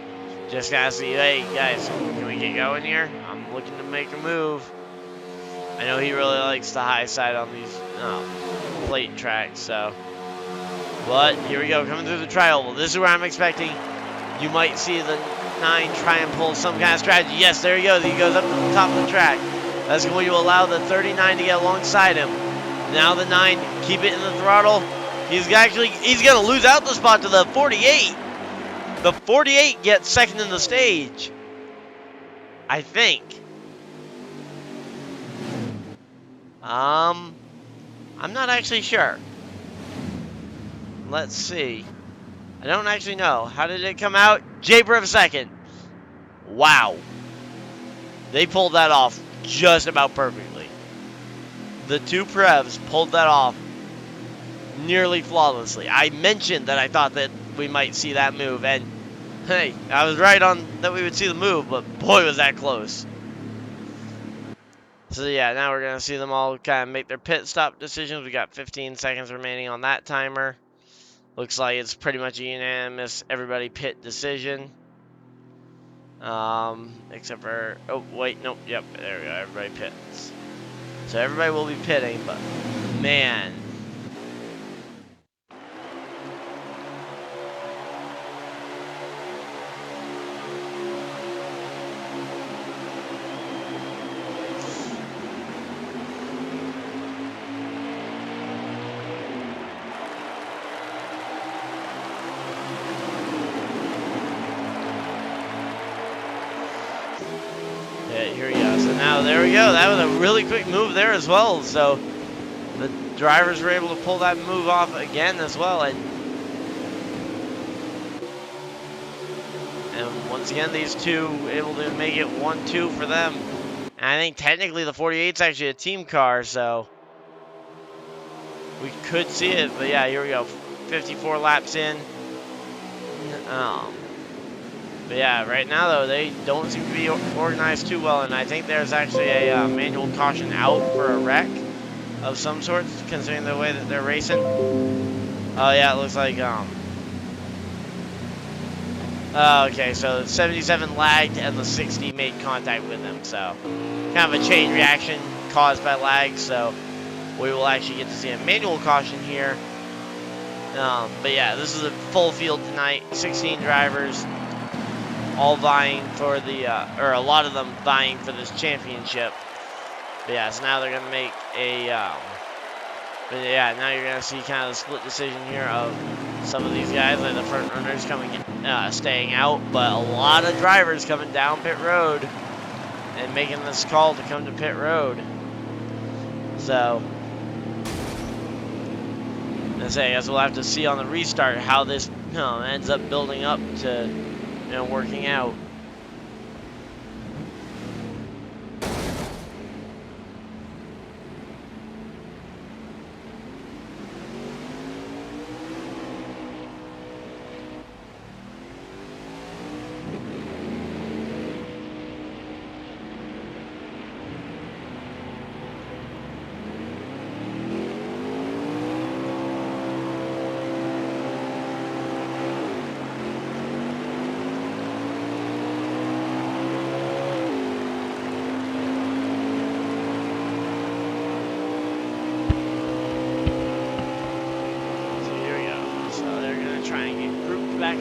just kind of see, hey, guys, can we get going here? I'm looking to make a move. I know he really likes the high side on these plate tracks, so. But here we go, coming through the tri-oval. This is where I'm expecting you might see the 9 try and pull some kind of strategy. Yes, there he goes. He goes up to the top of the track. That's going to allow the 39 to get alongside him. Now the 9, keep it in the throttle. He's going to lose out the spot to the 48. The 48 gets second in the stage, I think. I'm not actually sure. Let's see. I don't actually know. How did it come out? J-Brev second. Wow. They pulled that off just about perfectly. The 2 Prevs pulled that off nearly flawlessly. I mentioned that I thought that we might see that move, and hey, I was right on that we would see the move, but boy was that close. So yeah, now we're going to see them all kind of make their pit stop decisions. We got 15 seconds remaining on that timer. Looks like it's pretty much a unanimous everybody pit decision. Except for, oh, wait, nope, yep, there we go, everybody pits. So everybody will be pitting, but, man. Here we go. So now there we go. That was a really quick move there as well. So the drivers were able to pull that move off again as well. And once again, these 2 able to make it 1-2 for them. And I think technically the 48 is actually a team car, so we could see it. But yeah, here we go. 54 laps in. But yeah, right now though, they don't seem to be organized too well, and I think there's actually a manual caution out for a wreck of some sort, considering the way that they're racing. Oh yeah, it looks like okay, so 77 lagged and the 60 made contact with them, so kind of a chain reaction caused by lag. So we will actually get to see a manual caution here. But yeah, this is a full field tonight, 16 drivers. All vying for the, or a lot of them vying for this championship. But yeah, so now they're going to make a, but yeah, now you're going to see kind of the split decision here of some of these guys, like the front runners coming in, staying out, but a lot of drivers coming down pit road and making this call to come to pit road. So, I guess we'll have to see on the restart how this ends up building up to, working out.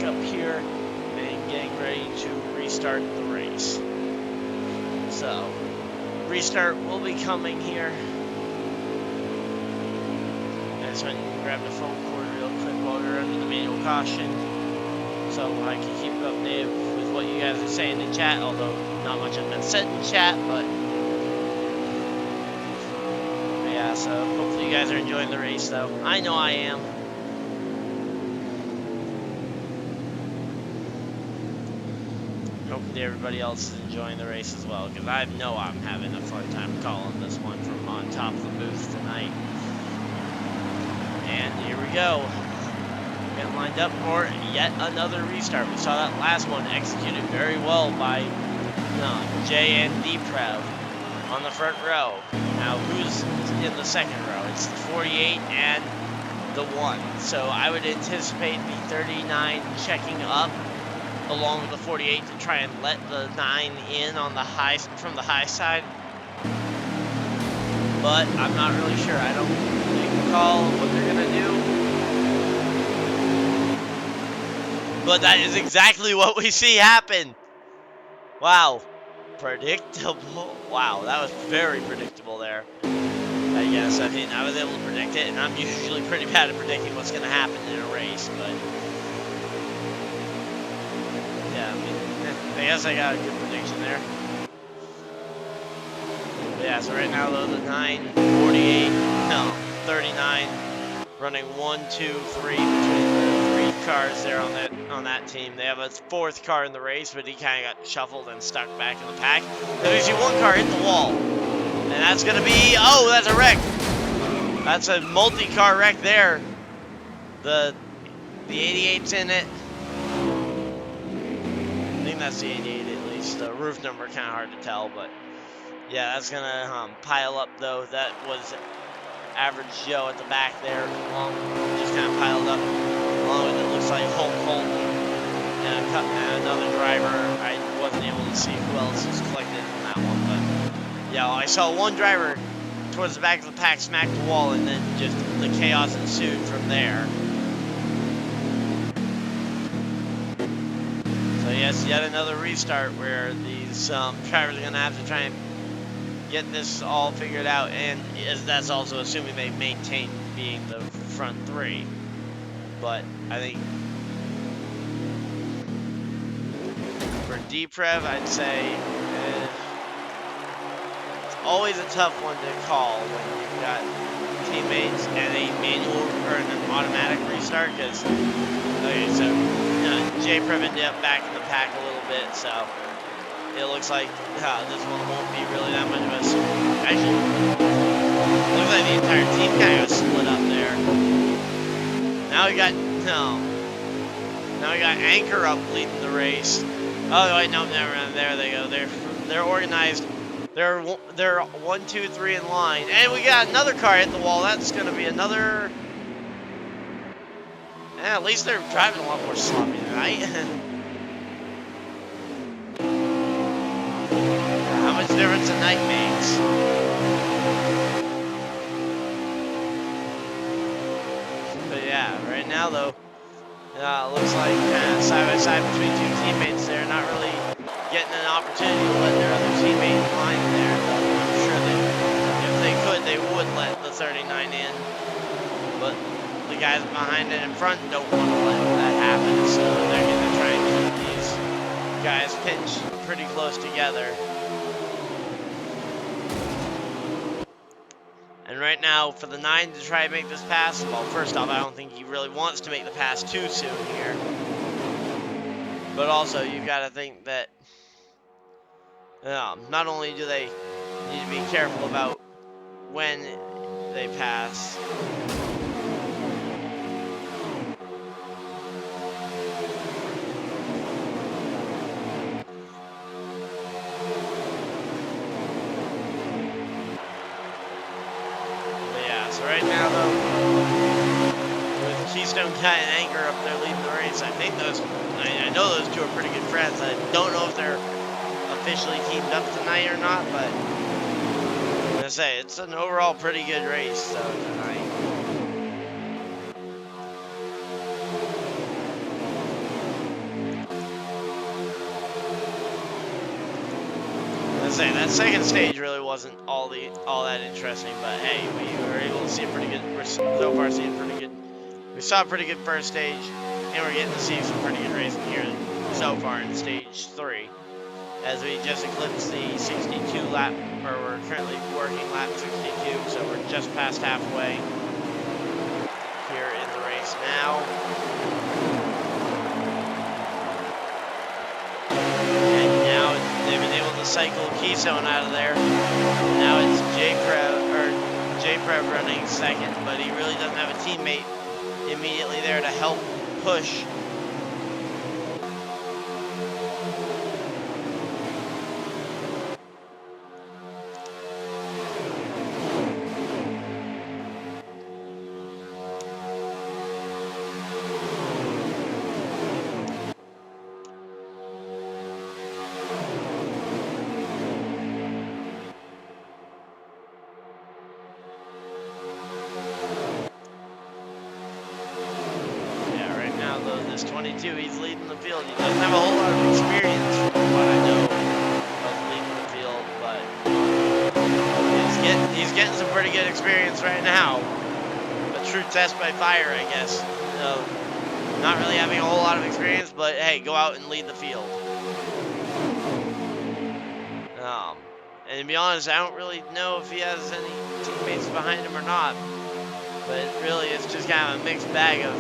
back up here and getting ready to restart the race. So, restart will be coming here. I just went and grabbed the phone cord real quick while we were under the manual caution, so I can keep updated with what you guys are saying in chat, although not much has been said in chat, but yeah, so hopefully you guys are enjoying the race, though. I know I am. Hopefully everybody else is enjoying the race as well, because I know I'm having a fun time calling this one from on top of the booth tonight. And here we go. Getting lined up for yet another restart. We saw that last one executed very well by Jay and D-Prev on the front row. Now, who's in the second row? It's the 48 and the 1. So I would anticipate the 39 checking up along with the 48 to try and let the 9 in on the high from the high side. But I'm not really sure. I don't recall what they're gonna do. But that is exactly what we see happen. Wow. Predictable. Wow, that was very predictable there. I guess. I mean, I was able to predict it, and I'm usually pretty bad at predicting what's going to happen in a race, but yeah, I mean, I guess I got a good prediction there. But yeah, so right now, though, the 9, 48, no, 39, running 1, 2, 3 between the 3 cars there on that team. They have a 4th car in the race, but he kind of got shuffled and stuck back in the pack. Then we see 1 car hit the wall. And that's going to be, oh, that's a wreck. That's a multi-car wreck there. The 88's in it. I think that's the 88 at least. The roof number kind of hard to tell, but yeah, that's going to pile up, though. That was Average Joe at the back there. Just kind of piled up. Along with it looks like Holt and another driver. I wasn't able to see who else was collected in that one, but yeah, I saw 1 driver towards the back of the pack smack the wall, and then just the chaos ensued from there. So yes, yet another restart where these drivers are going to have to try and get this all figured out, and that's also assuming they maintain being the front 3. But I think for D-Prev, I'd say it's always a tough one to call when you've got teammates and a manual or an automatic restart, because okay, so J-Prev ended up back in the pack a little bit, so it looks like this one won't be really that much of a actually, it looks like the entire team kind of split up there. Now we got Anchor up leading the race. Oh wait, no, never mind. There they go. They're organized. They're 1, 2, 3 in line, and we got another car hit the wall. That's gonna be another. Yeah, at least they're driving a lot more sloppy tonight. How much difference a night makes. But yeah, right now though, it looks like side by side between 2 teammates. They're not really getting an opportunity to let their other teammate in line there. I'm sure that if they could, they would let the 39 in. But the guys behind and in front don't want to let that happen, so they're going to try and keep these guys pinched pretty close together. And right now, for the 9 to try and make this pass, well, first off, I don't think he really wants to make the pass too soon here. But also, you've got to think that not only do they need to be careful about when they pass, right now, though, with Keystone Guy and Anchor up there leading the race, I think I know those 2 are pretty good friends. I don't know if they're officially teamed up tonight or not, but I'm gonna say it's an overall pretty good race tonight. gonna say that second stage really wasn't all that interesting, but hey, we were able to see a pretty good. We're so far seeing pretty good. We saw a pretty good first stage, and we're getting to see some pretty good racing here so far in stage 3. As we just eclipsed the 62 lap, or we're currently working lap 62, so we're just past halfway here in the race now. And now they've been able to cycle Keystone out of there. Now it's J-Prev running second, but he really doesn't have a teammate immediately there to help push. This 22, he's leading the field. He doesn't have a whole lot of experience from what I know of leading the field, but he's getting some pretty good experience right now. A true test by fire, I guess. Not really having a whole lot of experience, but hey, go out and lead the field. And to be honest, I don't really know if he has any teammates behind him or not, but really it's just kind of a mixed bag of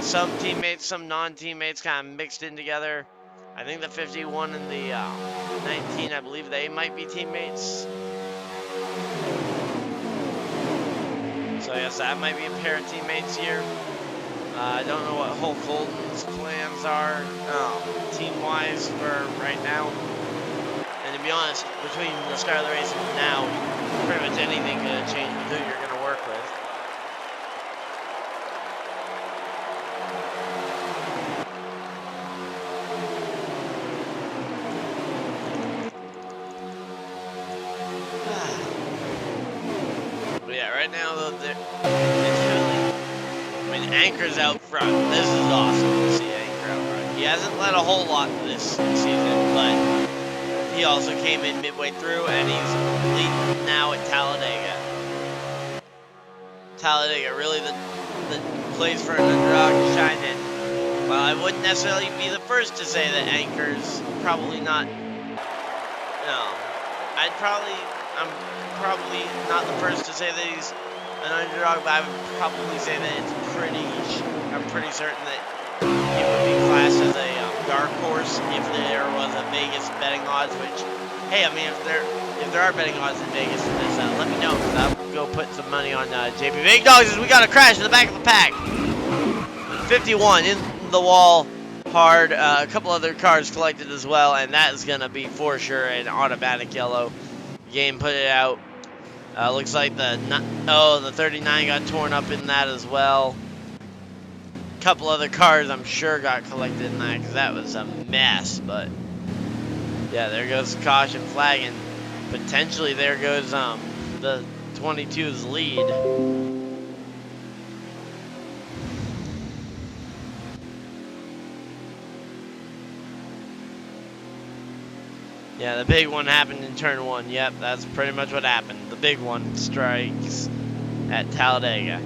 some teammates, some non-teammates kind of mixed in together. I think the 51 and the 19, I believe they might be teammates. So I guess that might be a pair of teammates here. I don't know what Hulk Holden's plans are team-wise for right now. And to be honest, between the start of the race and now, pretty much anything could change with who you're going to work with. Right now, though, Anchor's out front. This is awesome to see Anchor out front. He hasn't led a whole lot this season, but he also came in midway through, and he's leading now at Talladega. Talladega, really the place for an underdog to shine in. Well, I wouldn't necessarily be the first to say that Anchor's probably not. No, I'm probably not the first to say that he's an underdog, but I would probably say that I'm pretty certain that he would be classed as a dark horse if there was a Vegas betting odds, which, hey, I mean, if there are betting odds in Vegas for this, let me know, because I'll go put some money on JP. Big Dogs, as we got a crash in the back of the pack. 51 in the wall hard, a couple other cars collected as well, and that is going to be for sure an automatic yellow. Game put it out. Looks like the 39 got torn up in that as well. A couple other cars I'm sure got collected in that because that was a mess. But yeah, there goes caution flag, and potentially there goes the 22's lead. Yeah, the big one happened in turn 1. Yep, that's pretty much what happened. The big one strikes at Talladega.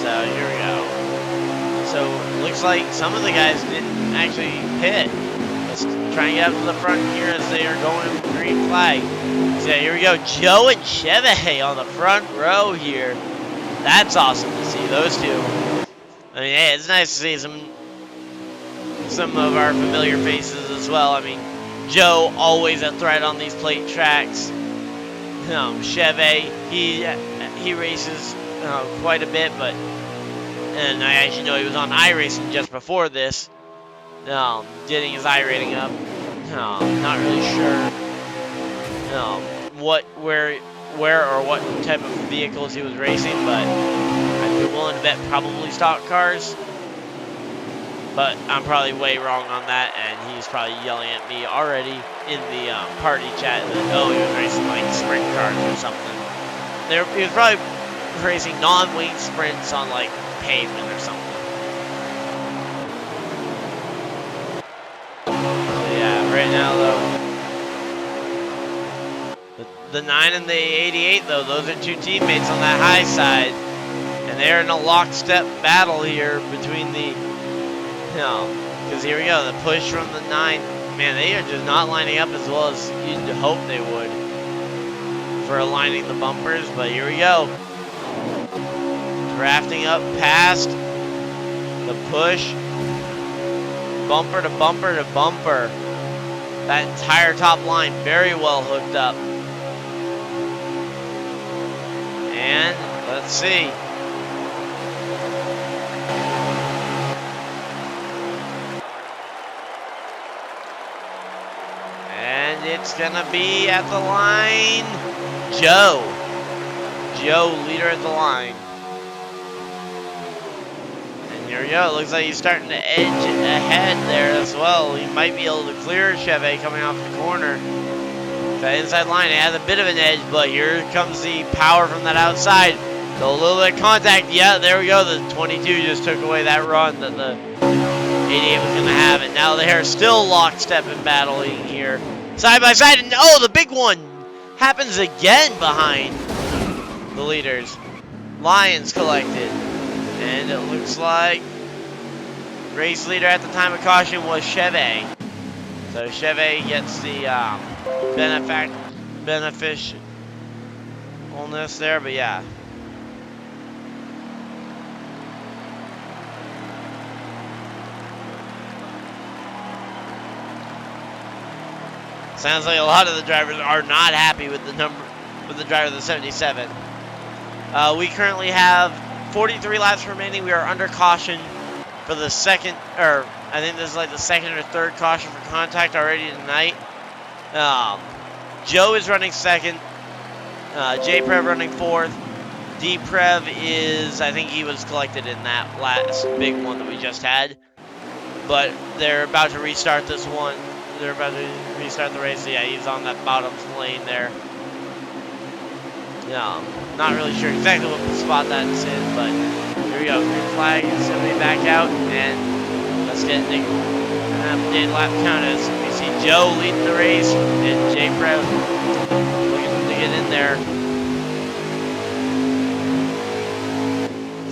So here we go. So looks like some of the guys didn't actually pit. Let's try and get up to the front here as they are going green flag. So here we go, Joe and Chevy on the front row here. That's awesome to see those two. I mean, hey, it's nice to see some of our familiar faces as well. I mean, Joe always a threat on these plate tracks. Chevy, he races quite a bit, and I actually know he was on iRacing just before this. Getting his I-rating up. Not really sure where or what type of vehicles he was racing, but I'd be willing to bet probably stock cars. But I'm probably way wrong on that, and he's probably yelling at me already in the party chat that, oh, he was racing like sprint cars. starts or something. He was probably racing non-wing sprints on like pavement or something. So yeah, right now though, the 9 and the 88 though, those are two teammates on that high side, and they're in a lockstep battle here between the, because here we go, the push from the 9. Man, they are just not lining up as well as you'd hope they would for aligning the bumpers, but here we go. Drafting up past the push. Bumper to bumper to bumper. That entire top line very well hooked up. And let's see. And it's gonna be at the line. Joe, leader at the line. And here we go. It looks like he's starting to edge ahead there as well. He might be able to clear Chevy coming off the corner. That inside line, it has a bit of an edge, but here comes the power from that outside. So a little bit of contact. Yeah, there we go. The 22 just took away that run that the 88 was going to have. And now they are still lockstep and battling here. Side by side. And oh, the big one happens again behind the leaders. Lions collected. And it looks like race leader at the time of caution was Chevy. So Chevy gets the beneficialness there, but yeah. Sounds like a lot of the drivers are not happy with the driver of the 77. We currently have 43 laps remaining. We are under caution for the second, or I think this is like the second or third caution for contact already tonight. Joe is running second. J-Prev running fourth. D-Prev is, I think he was collected in that last big one that we just had. But they're about to restart this one. They're about to restart the race. Yeah, he's on that bottom lane there. Not really sure exactly what spot that's in, but here we go. Green flag is going to be back out, and let's get an updated lap count as we see Joe leading the race, and J-Prev looking to get in there.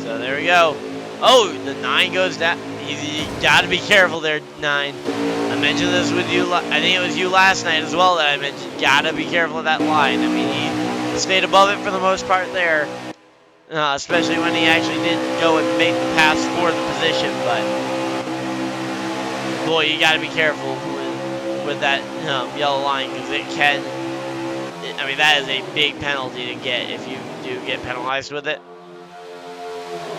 So there we go. Oh, the 9 goes down. You got to be careful there, 9. I mentioned this with you. I think it was you last night as well that I mentioned. Got to be careful of that line. I mean, he stayed above it for the most part there, especially when he actually didn't go and make the pass for the position. But boy, you got to be careful with that yellow line, because it can. I mean, that is a big penalty to get if you do get penalized with it.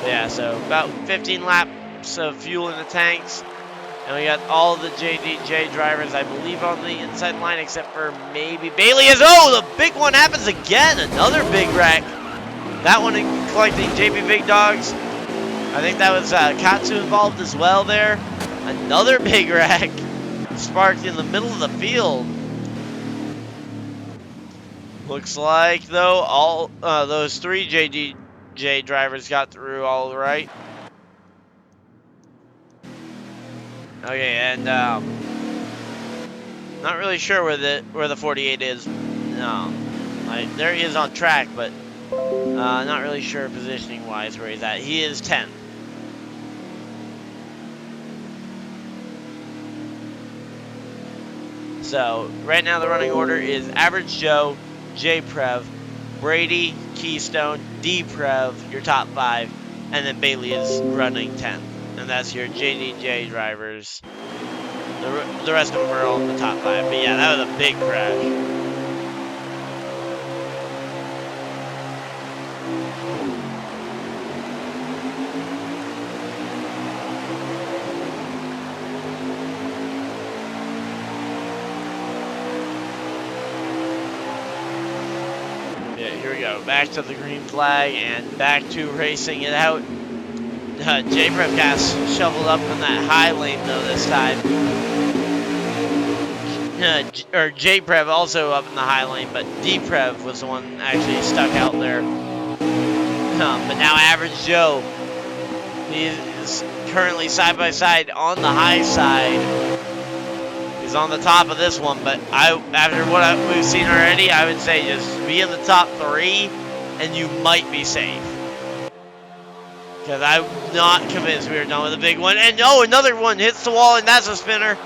But yeah, so about 15 laps of fuel in the tanks. And we got all the JDJ drivers, I believe, on the inside line, except for maybe Bailey is. Oh, the big one happens again. Another big wreck. That one collecting JP Big Dogs. I think that was Katsu involved as well there. Another big wreck sparked in the middle of the field. Looks like, though, all those 3 JDJ drivers got through all right. Okay, and not really sure where the 48 is. There he is on track, but not really sure positioning wise where he's at. He is 10th. So right now the running order is Average Joe, J-Prev, Brady, Keystone, D-Prev, your top 5, and then Bailey is running 10th. And that's your JDJ drivers. The rest of them are all in the top 5. But yeah, that was a big crash. Yeah, here we go. Back to the green flag and back to racing it out. J-Prev got shoveled up in that high lane though this time. or J-Prev also up in the high lane, but D-Prev was the one actually stuck out there. But now Average Joe, he is currently side by side on the high side. He's on the top of this one, but after what we've seen already, I would say just be in the top 3 and you might be safe. Because I'm not convinced we were done with the big one. And no, another one hits the wall, and that's a spinner.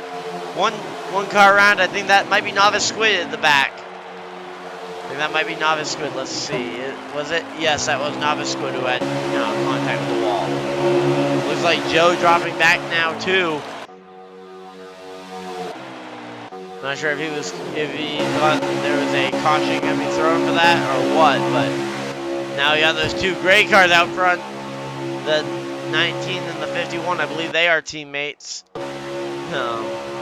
One car around. I think that might be Novice Squid at the back. I think that might be Novice Squid. Let's see. Was it? Yes, that was Novice Squid who had contact with the wall. Looks like Joe dropping back now too. Not sure if he thought there was a caution going to be thrown for that or what, but now we got those 2 gray cars out front. The 19 and the 51, I believe they are teammates.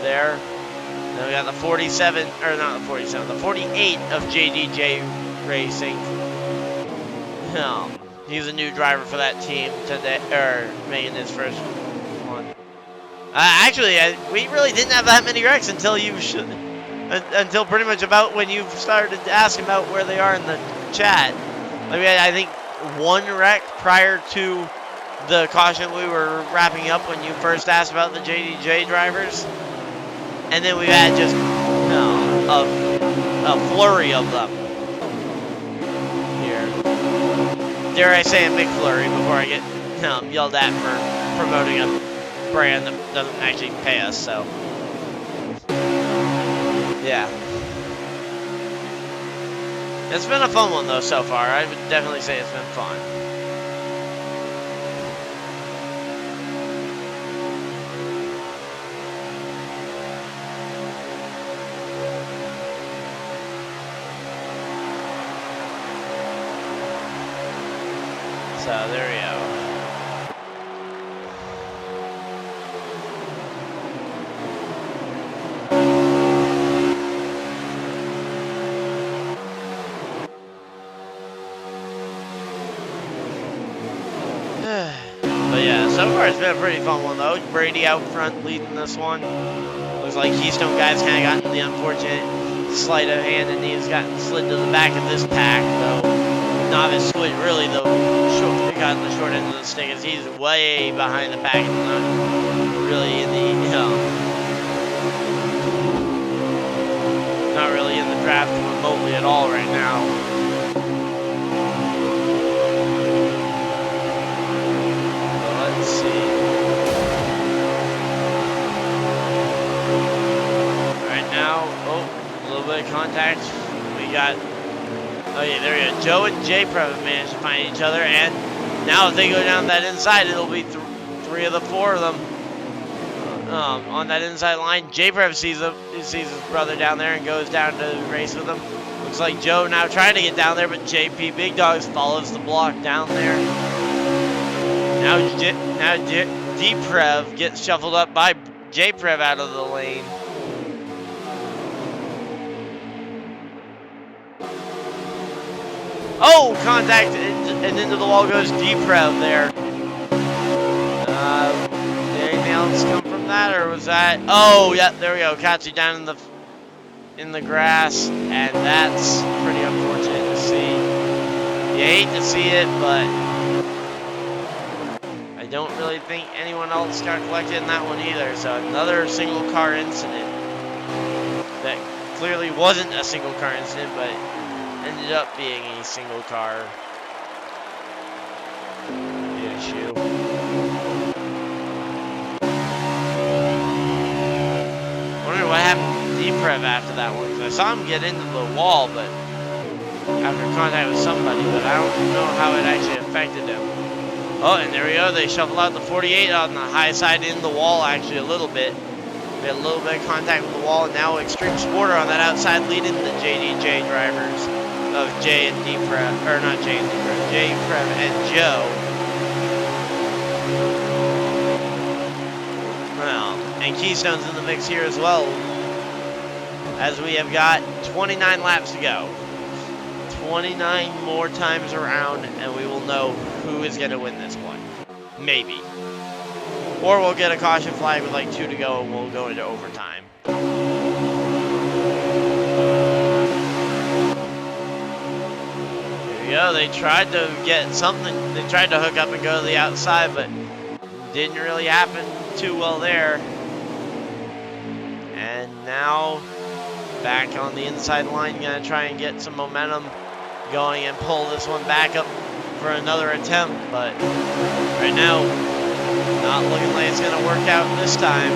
There. Then we got the 47, or not the 47, the 48 of JDJ Racing. He's a new driver for that team today, or making his first one. Actually, we really didn't have that many wrecks until until pretty much about when you started asking about where they are in the chat. Like we had, I think, 1 wreck prior to the caution we were wrapping up when you first asked about the JDJ drivers. And then we had just a flurry of them. Here. Dare I say a McFlurry before I get yelled at for promoting a brand that doesn't actually pay us, so. Yeah. It's been a fun one though so far. I would definitely say it's been fun. So there we go. But yeah, so far it's been a pretty fun one though. Brady out front leading this one. Looks like Keystone guys kind of gotten the unfortunate sleight of hand and he's gotten slid to the back of this pack though. Novice Squid really though got the short end of the stick as he's way behind the pack and not really in the not really in the draft remotely at all right now. Let's see. Right now, a little bit of contact. We got. Oh yeah, there we go. Joe and J-Prev have managed to find each other, and now if they go down that inside, it'll be 3 of the 4 of them on that inside line. J-Prev sees his brother down there and goes down to race with him. Looks like Joe now trying to get down there, but JP Big Dogs follows the block down there. Now D-Prev gets shuffled up by J-Prev out of the lane. Oh, contact, and into the wall goes D-Prev there. Did anything else come from that, or was that? Oh, yeah, there we go. Catch you down in the grass, and that's pretty unfortunate to see. You hate to see it, but I don't really think anyone else got collected in that one either. So another single car incident that clearly wasn't a single car incident, but ended up being a single car issue. Wondering what happened to D-Prev after that one, because I saw him get into the wall, but after contact with somebody, but I don't know how it actually affected him. Oh, and there we go. They shuffle out the 48 on the high side in the wall, actually a little bit. We had a little bit of contact with the wall, and now Extreme Sporter on that outside leading the JDJ drivers of J and D-Prev, or not J and D-Prev, J-Prev and Joe. Well, and Keystone's in the mix here as well, as we have got 29 laps to go. 29 more times around, and we will know who is going to win this one. Maybe. Or we'll get a caution flag with like 2 to go, and we'll go into overtime. we go. They tried to get something. They tried to hook up and go to the outside, but didn't really happen too well there. And now back on the inside line, gonna try and get some momentum going and pull this one back up for another attempt. But right now, not looking like it's gonna work out this time.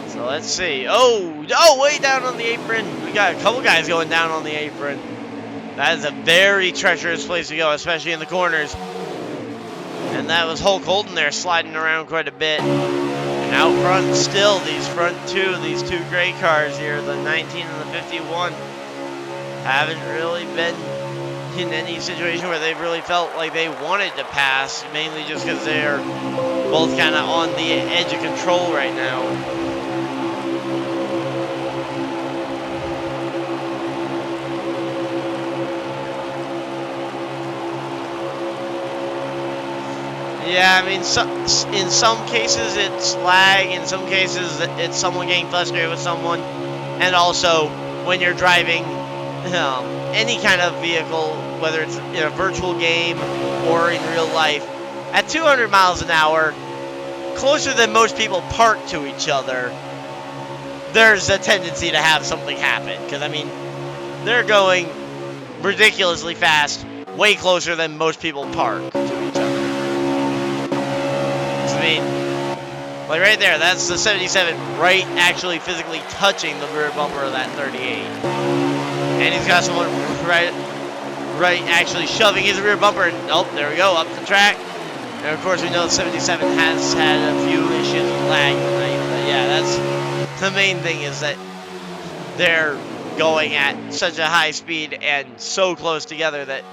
So let's see. Oh, way down on the apron. We got a couple guys going down on the apron. That is a very treacherous place to go, especially in the corners. And that was Hulk Holden there sliding around quite a bit. And out front still, these two gray cars here, the 19 and the 51, haven't really been in any situation where they've really felt like they wanted to pass, mainly just because they're both kind of on the edge of control right now. Yeah, I mean, in some cases it's lag, in some cases it's someone getting frustrated with someone, and also when you're driving any kind of vehicle, whether it's in a virtual game or in real life, at 200 miles an hour, closer than most people park to each other, there's a tendency to have something happen, because, I mean, they're going ridiculously fast, way closer than most people park to each other. I mean, like right there, that's the 77 right actually physically touching the rear bumper of that 38. And he's got someone right actually shoving his rear bumper. And, oh, there we go, up the track. And of course we know the 77 has had a few issues with lag tonight. But yeah, that's the main thing, is that they're going at such a high speed and so close together that,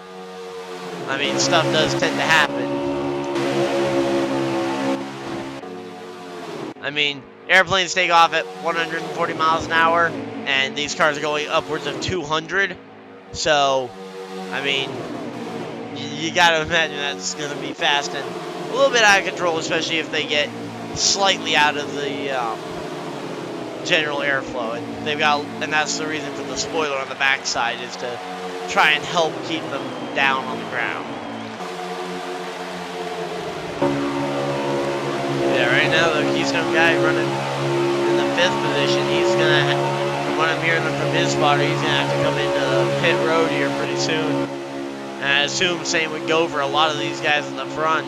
I mean, stuff does tend to happen. I mean, airplanes take off at 140 miles an hour, and these cars are going upwards of 200. So, I mean, you gotta imagine that's gonna be fast and a little bit out of control, especially if they get slightly out of the general airflow. And that's the reason for the spoiler on the backside, is to try and help keep them down on the ground. Yeah, right now the Keystone guy running in the 5th position, he's gonna, from what I'm hearing from his spotter, he's gonna have to come into the pit road here pretty soon. And I assume the same would go for a lot of these guys in the front.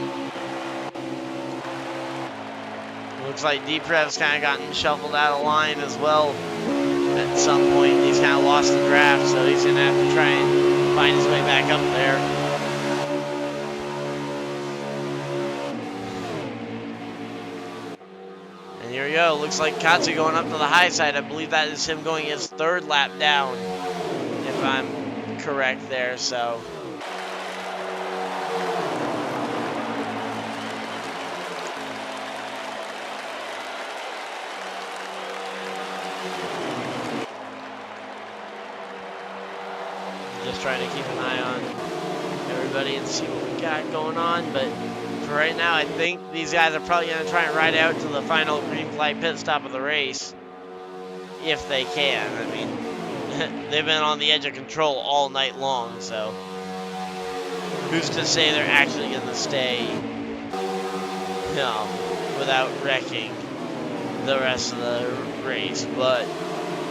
Looks like Deprev's kind of gotten shuffled out of line as well at some point. He's kind of lost the draft, so he's gonna have to try and find his way back up there. And here we go. Looks like Katsu going up to the high side. I believe that is him going his 3rd lap down, if I'm correct there. So just trying to keep an eye on everybody and see what we got going on. But for right now, I think these guys are probably going to try and ride out to the final green flag pit stop of the race, if they can. I mean, they've been on the edge of control all night long, so who's to say they're actually going to stay without wrecking the rest of the race. But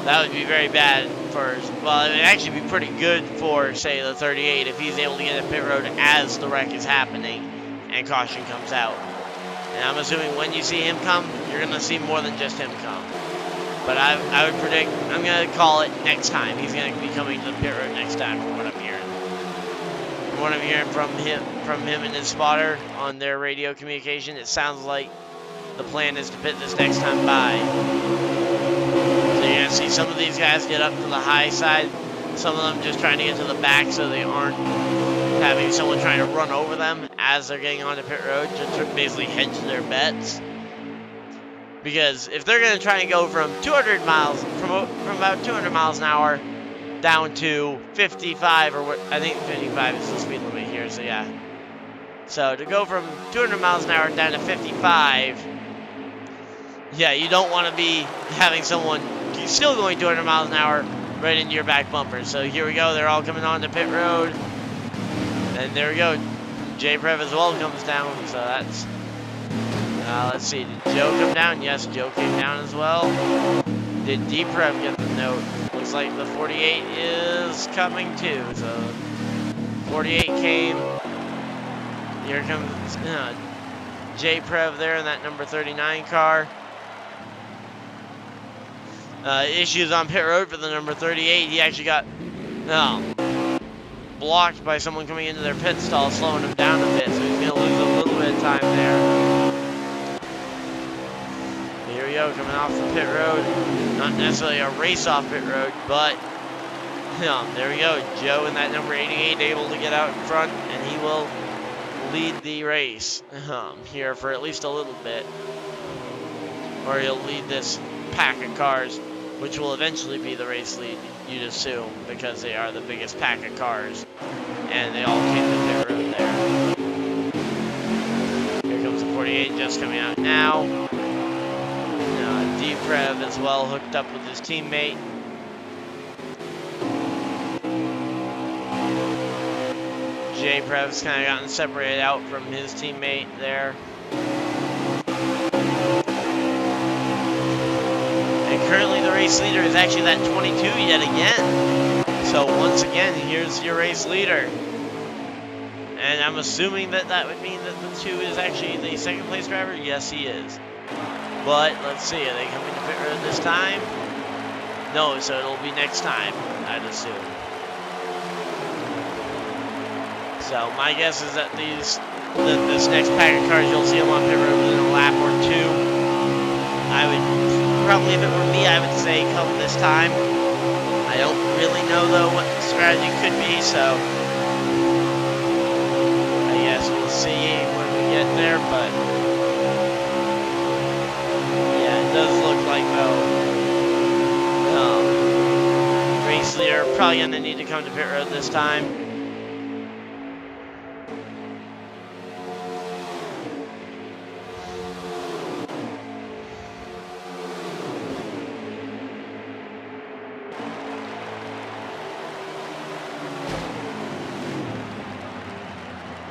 that would be very bad for, well, it would actually be pretty good for, say, the 38 if he's able to get in pit road as the wreck is happening and caution comes out. And I'm assuming when you see him come, you're going to see more than just him come. But I would predict, I'm going to call it next time. He's going to be coming to the pit road next time, from what I'm hearing. From what I'm hearing from him and his spotter on their radio communication, it sounds like the plan is to pit this next time by. So you're going to see some of these guys get up to the high side, some of them just trying to get to the back so they aren't having someone trying to run over them as they're getting onto pit road, to basically hedge their bets. Because if they're going to try and go from 200 miles, from about 200 miles an hour down to 55, or what, I think 55 is the speed limit here, so yeah. So to go from 200 miles an hour down to 55, yeah, you don't want to be having someone still going 200 miles an hour right into your back bumper. So here we go. They're all coming on to pit road. And there we go. J-Prev as well comes down. So that's... let's see. Did Joe come down? Yes, Joe came down as well. Did D-Prev get the note? Looks like the 48 is coming too. So 48 came. Here comes J-Prev there in that number 39 car. Issues on pit road for the number 38. He actually got blocked by someone coming into their pit stall, slowing him down a bit, so he's going to lose a little bit of time there. Here we go, coming off the pit road. Not necessarily a race off pit road, but there we go. Joe in that number 88 able to get out in front, and he will lead the race here for at least a little bit. Or he'll lead this pack of cars, which will eventually be the race lead, you'd assume, because they are the biggest pack of cars. And they all came to pit road there. Here comes the 48 just coming out now. D-Prev as well hooked up with his teammate. J-Prev's kind of gotten separated out from his teammate there. And currently the race leader is actually that 22 yet again. So once again, here's your race leader. And I'm assuming that that would mean that the 2 is actually the second place driver? Yes, he is. But let's see, are they coming to pit road this time? No, so it'll be next time, I'd assume. So my guess is that this next pack of cars, you'll see them on pit road within a lap or 2. I would probably, if it were me, I would say come this time. I don't really know though what the strategy could be, so I guess we'll see when we get there. But yeah, it does look like though race leader probably gonna need to come to pit road this time.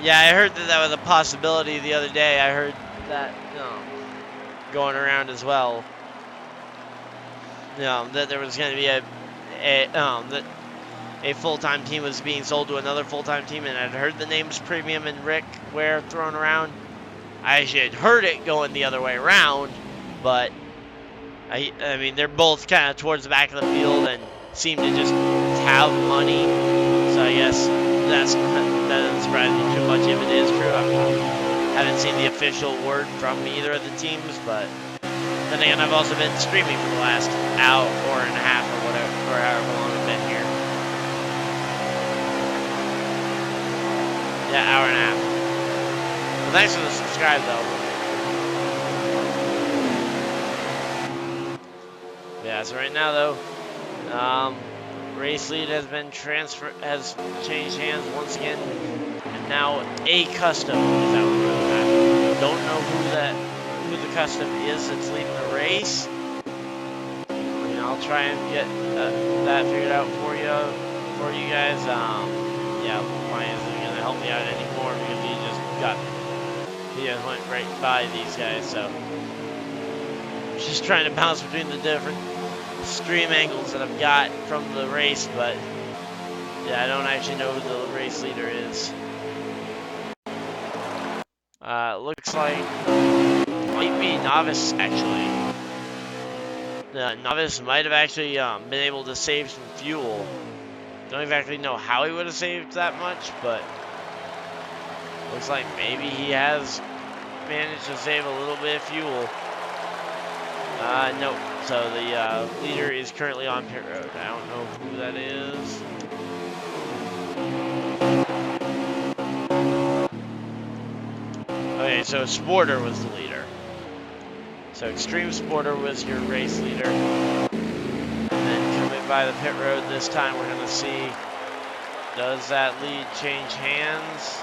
Yeah, I heard that was a possibility the other day. I heard that going around as well. That there was going to be that a full-time team was being sold to another full-time team, and I'd heard the names Premium and Rick Ware thrown around. I actually had heard it going the other way around, but I mean they're both kind of towards the back of the field and seem to just have money. So I guess that doesn't surprise me too much if it is true. I haven't seen the official word from either of the teams, but then again, I've also been streaming for the last hour and a half or whatever, or however long I've been here. Yeah, hour and a half. Well, thanks for the subscribe, though. Yeah, so right now, though, race lead has been has changed hands once again, and now a custom is out for that. Don't know who the custom is that's leading the race. I mean, I'll try and get that figured out for you guys. Yeah, Ryan isn't gonna help me out anymore because he just went right by these guys. So just trying to bounce between the different stream angles that I've got from the race, but yeah, I don't actually know who the race leader is. Looks like might be Novice actually. Novice might have actually been able to save some fuel. Don't exactly know how he would have saved that much, but looks like maybe he has managed to save a little bit of fuel. Nope. So the leader is currently on pit road. I don't know who that is. Okay, so Sporter was the leader. So Extreme Sporter was your race leader. And then coming by the pit road this time, we're going to see, does that lead change hands?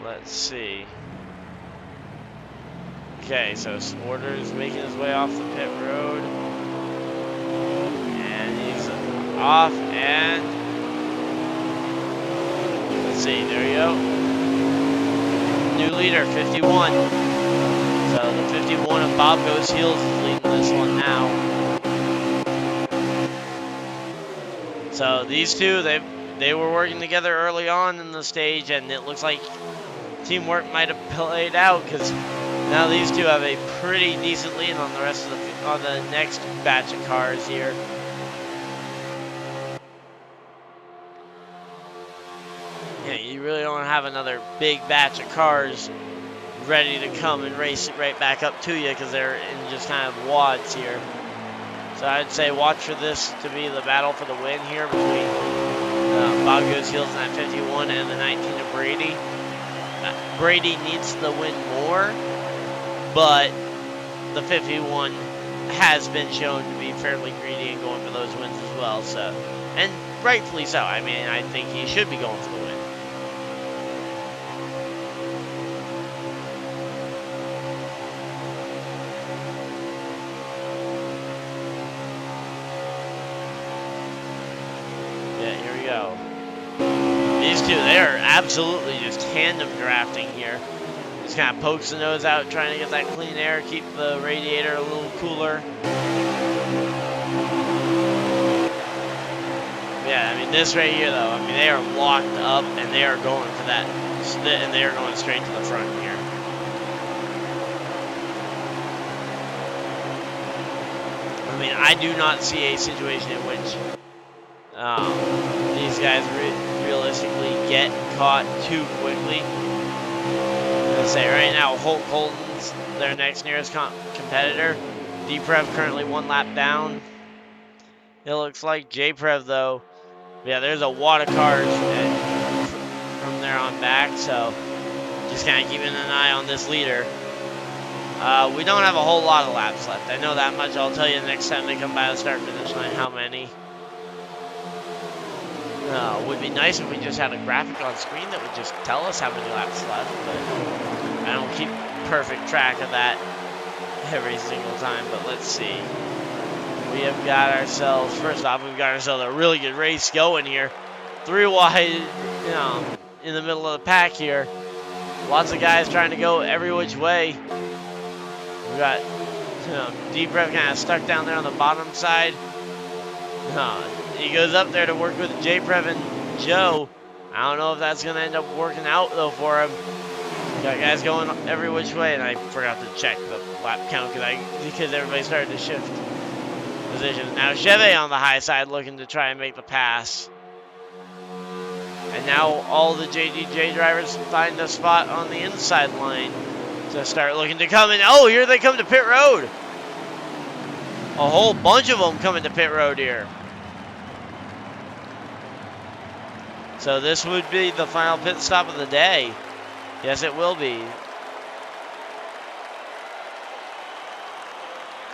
Let's see. Okay, so Sporter's making his way off the pit road. And he's off, and let's see, there you go. New leader, 51. So the 51 of Bob Goes Heels is leading this one now. So these two, they were working together early on in the stage, and it looks like teamwork might have played out, because now these two have a pretty decent lead on the rest of the next batch of cars here. Yeah, you really don't have another big batch of cars ready to come and race it right back up to you, because they're in just kind of wads here. So I'd say watch for this to be the battle for the win here between Bob Goes Heels in that 51 and the 19 of Brady. Brady needs the win more, but the 51 has been shown to be fairly greedy and going for those wins as well. So, and rightfully so. I mean, I think he should be going for the win. These two, they are absolutely just tandem drafting here. Just kind of pokes the nose out, trying to get that clean air, keep the radiator a little cooler. Yeah, I mean, this right here, though, I mean, they are locked up, and they are going for that, and they are going straight to the front here. I mean, I do not see a situation in which these guys realistically get caught too quickly. Let's say right now, Holt Colton's their next nearest competitor. D-Prev currently 1 lap down. It looks like J-Prev, though, yeah, there's a wad of cars from there on back, so just kind of keeping an eye on this leader. We don't have a whole lot of laps left. I know that much. I'll tell you the next time they come by the start-finish line how many. Would be nice if we just had a graphic on screen that would just tell us how many laps left, but I don't keep perfect track of that every single time. But let's see. We have got ourselves, first off, we've got ourselves a really good race going here. 3 wide, in the middle of the pack here. Lots of guys trying to go every which way. We've got D-Prev kind of stuck down there on the bottom side. He goes up there to work with J-Prev and Joe. I don't know if that's going to end up working out, though, for him. Got guys going every which way, and I forgot to check the lap count because everybody started to shift positions. Now Chevy on the high side looking to try and make the pass. And now all the JDJ drivers find a spot on the inside line to start looking to come in. Oh, here they come to pit road. A whole bunch of them coming to pit road here. So this would be the final pit stop of the day. Yes, it will be.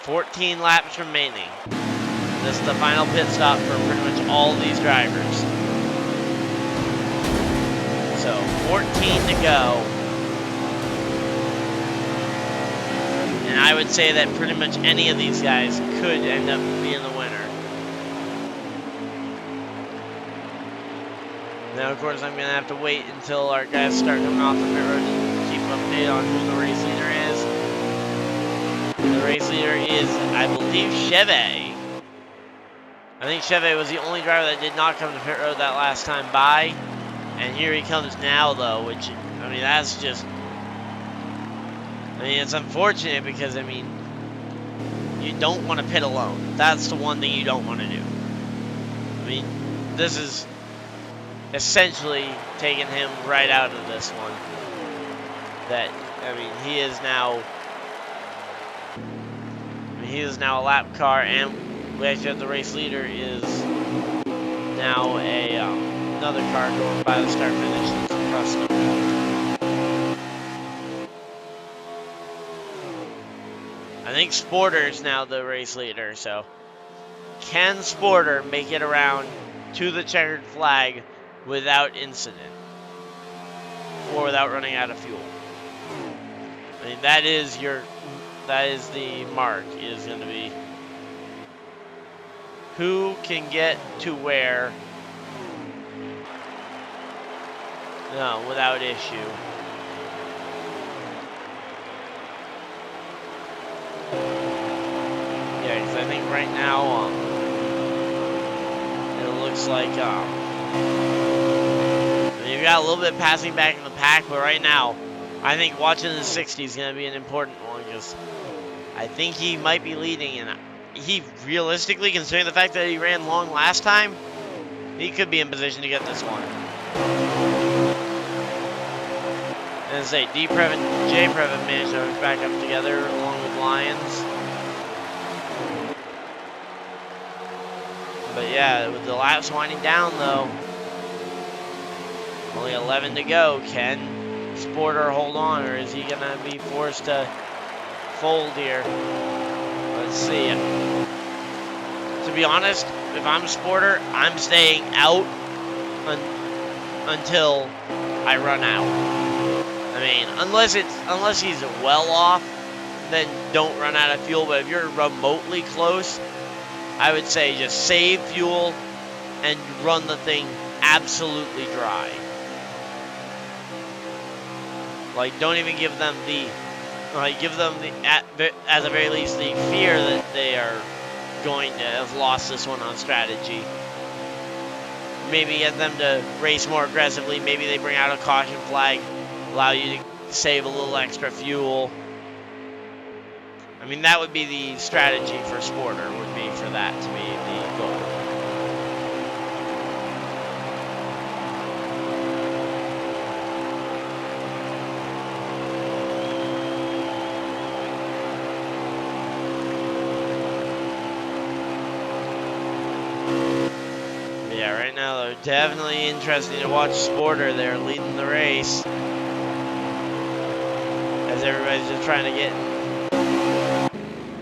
14 laps remaining. This is the final pit stop for pretty much all these drivers. So 14 to go. And I would say that pretty much any of these guys could end up being the winner. Now, of course, I'm going to have to wait until our guys start coming off the pit road to keep an update on who the race leader is. The race leader is, I believe, Chevy. I think Chevy was the only driver that did not come to pit road that last time by. And here he comes now, though, which, I mean, that's just... I mean, it's unfortunate because, I mean, you don't want to pit alone. That's the one thing you don't want to do. I mean, this is essentially taking him right out of this one. That, I mean, he is now a lap car, and we actually have the race leader is now another car going by the start finish that's across the I think Sporter's now the race leader, so can Sporter make it around to the checkered flag without incident? 4 without running out of fuel. I mean, that is the mark, is going to be who can get to where without issue. Yeah, because I think right now it looks like you've got a little bit passing back in the pack, but right now I think watching the 60 is going to be an important one, because I think he might be leading, and he realistically, considering the fact that he ran long last time, he could be in position to get this one. And say, D-Prev and J-Prev have managed to hook back up together along with Lions. But yeah, with the laps winding down though, only 11 to go. Can Sporter hold on, or is he going to be forced to fold here? Let's see. To be honest, if I'm Sporter, I'm staying out until I run out. I mean, unless he's well off, then don't run out of fuel. But if you're remotely close, I would say just save fuel and run the thing absolutely dry. Like, don't even give them at the very least, the fear that they are going to have lost this one on strategy. Maybe get them to race more aggressively. Maybe they bring out a caution flag, allow you to save a little extra fuel. I mean, that would be the strategy for Sporter, would be for that to be the goal. Yeah, right now they're definitely interesting to watch Sporter there leading the race, as everybody's just trying to get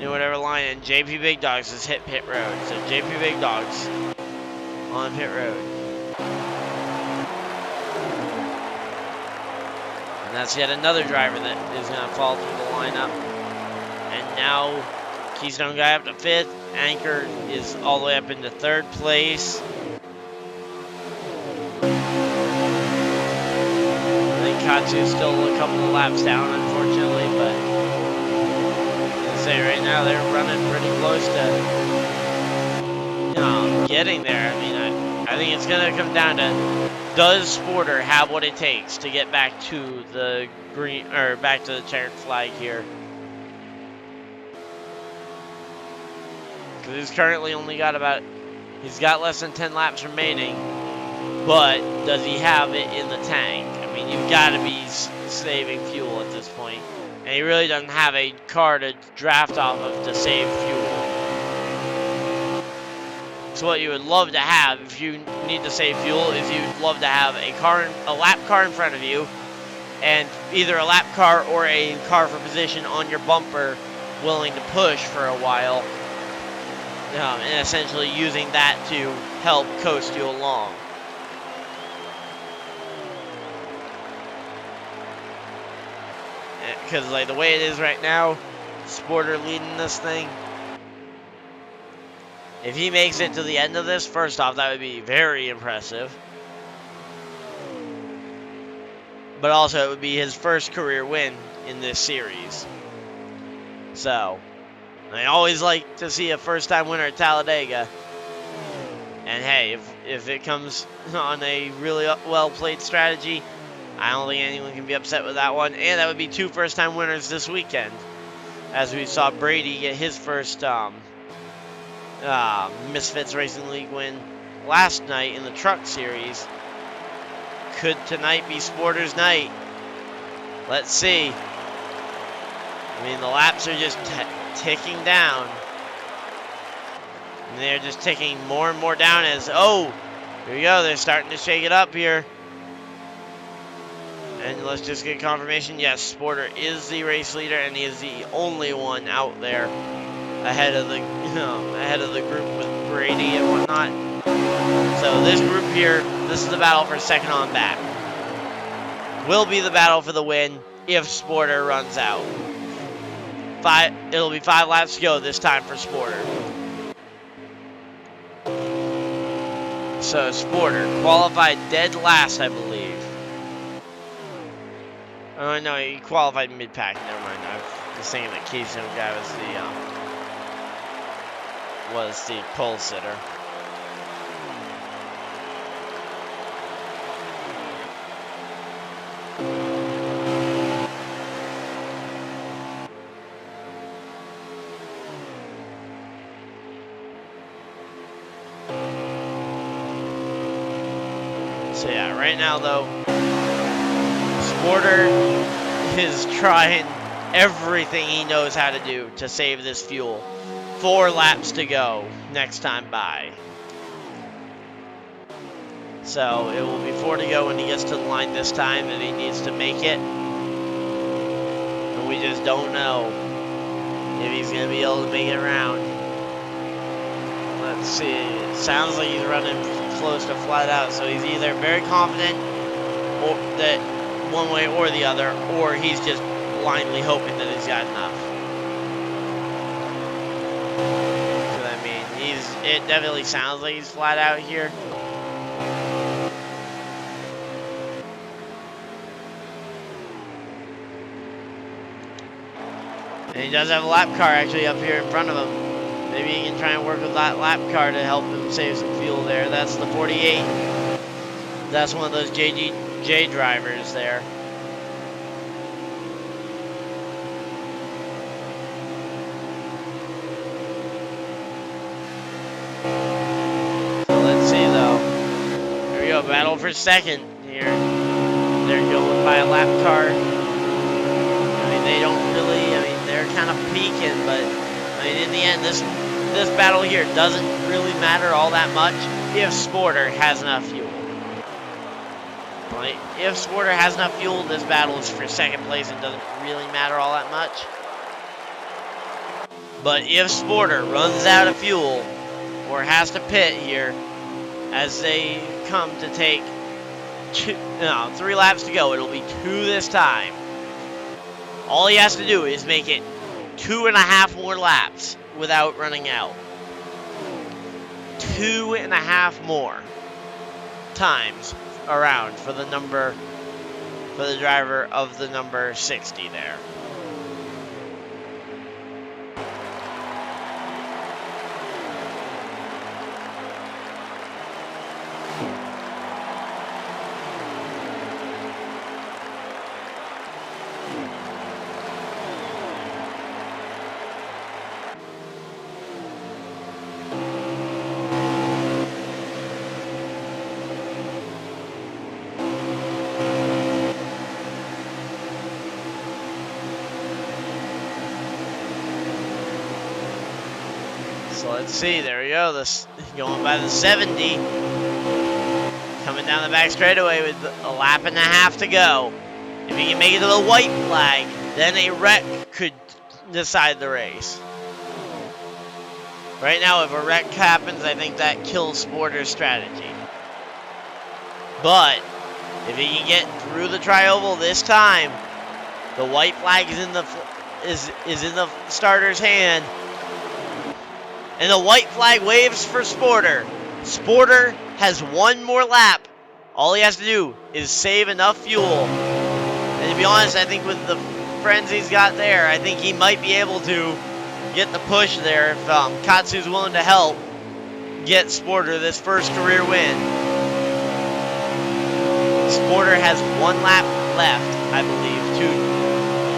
whatever line, and JP Big Dogs has hit pit road. So JP Big Dogs on pit road. And that's yet another driver that is going to fall through the lineup. And now Keystone guy up to 5th. Anchor is all the way up into 3rd place. I think Katsu's still a couple of laps down, unfortunately, but right now they're running pretty close to getting there. I mean, I think it's going to come down to, does Sporter have what it takes to get back to the green, or back to the checkered flag here? Because he's currently only got he's got less than 10 laps remaining, but does he have it in the tank? I mean, you've got to be saving fuel at this point. And he really doesn't have a car to draft off of to save fuel. So what you would love to have if you need to save fuel is you'd love to have a lap car in front of you, and either a lap car or a car for position on your bumper willing to push for a while, and essentially using that to help coast you along. Because, like, the way it is right now, Sporter leading this thing. If he makes it to the end of this, first off, that would be very impressive. But also, it would be his first career win in this series. So, I always like to see a first-time winner at Talladega. And hey, if it comes on a really well-played strategy, I don't think anyone can be upset with that one. And that would be 2 first-time winners this weekend, as we saw Brady get his first Misfitz Racing League win last night in the Truck Series. Could tonight be Sporter's night? Let's see. I mean, the laps are just ticking down. And they're just ticking more and more down as, oh, here we go, they're starting to shake it up here. And let's just get confirmation. Yes, Sporter is the race leader, and he is the only one out there ahead of the group with Brady and whatnot. So this group here, this is the battle for second on back. will be the battle for the win if Sporter runs out. It'll be 5 laps to go this time for Sporter. So Sporter qualified dead last, I believe. Oh no, he qualified mid-pack. Never mind. I was thinking that Keystone guy was the pole sitter. So yeah, right now though, Sporter is trying everything he knows how to do to save this fuel. 4 laps to go next time by. So it will be 4 to go when he gets to the line this time, and he needs to make it. And we just don't know if he's going to be able to make it around. Let's see. It sounds like he's running close to flat out, so he's either very confident or that one way or the other, or he's just blindly hoping that he's got enough. Because I mean, it definitely sounds like he's flat out here. And he does have a lap car actually up here in front of him. Maybe he can try and work with that lap car to help him save some fuel there. That's the 48. That's one of those JGJ drivers there. So let's see though. Here we go, battle for second here. They're going by a lap car. I mean, they don't really, they're kind of peaking, but in the end, this battle here doesn't really matter all that much if Sporter has enough fuel. Like, if Sporter has enough fuel, this battle is for second place and doesn't really matter all that much. But if Sporter runs out of fuel or has to pit here as they come to take 3 laps to go, it'll be 2 this time. All he has to do is make it 2.5 more laps without running out. 2.5 more times around for the driver of the number 60 there. So let's see, there we go, this going by the 70, coming down the back straightaway with a lap and a half to go. If he can make it to the white flag, then a wreck could decide the race. Right now, if a wreck happens, I think that kills Sporter's strategy. But if he can get through the tri-oval this time, the white flag is in the starter's hand. And the white flag waves for Sporter. Sporter has 1 more lap. All he has to do is save enough fuel. And to be honest, I think with the friends he's got there, I think he might be able to get the push there if Katsu's willing to help get Sporter this first career win. Sporter has 1 lap left, I believe, to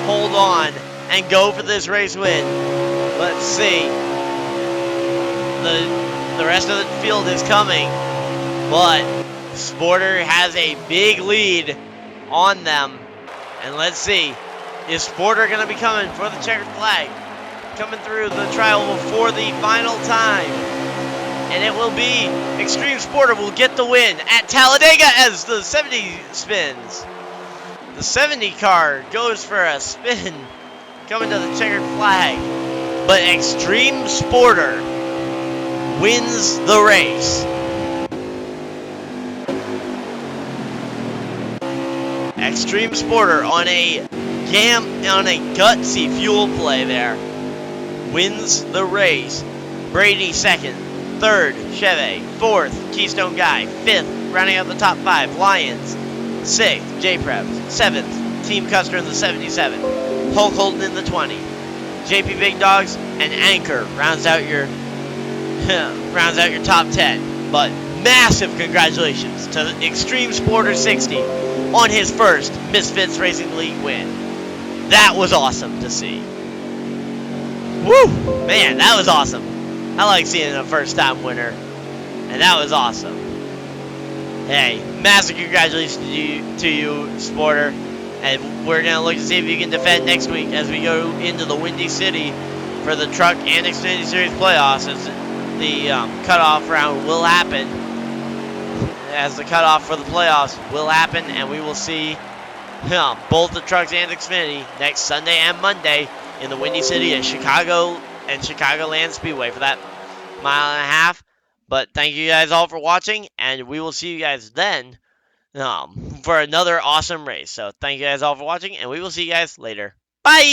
hold on and go for this race win. Let's see. The rest of the field is coming, but Sporter has a big lead on them. And let's see, is Sporter going to be coming for the checkered flag? Coming through the trial for the final time. And it will be Extreme Sporter will get the win at Talladega as the 70 spins. The 70 car goes for a spin, coming to the checkered flag. But Extreme Sporter wins the race. Extreme Sporter on a gutsy fuel play there wins the race. Brady second, third Chevy, fourth Keystone Guy, fifth rounding out the top 5 Lions, sixth J-Preps, seventh Team Custer in the 77, Hulk Holden in the 20, JP Big Dogs and Anchor rounds out your top 10. But massive congratulations to Extreme Sporter 60 on his first Misfitz Racing League win. That was awesome to see. Woo! Man, that was awesome. I like seeing a first-time winner, and that was awesome. Hey, massive congratulations to you, Sporter. And we're going to look to see if you can defend next week as we go into the Windy City for the Truck and Xfinity Series playoffs, as the cutoff round will happen. As the cutoff for the playoffs will happen, and we will see both the Trucks and Xfinity next Sunday and Monday in the Windy City at Chicago and Chicagoland Speedway for that mile and a half. But thank you guys all for watching, and we will see you guys then for another awesome race. So thank you guys all for watching, and we will see you guys later. Bye!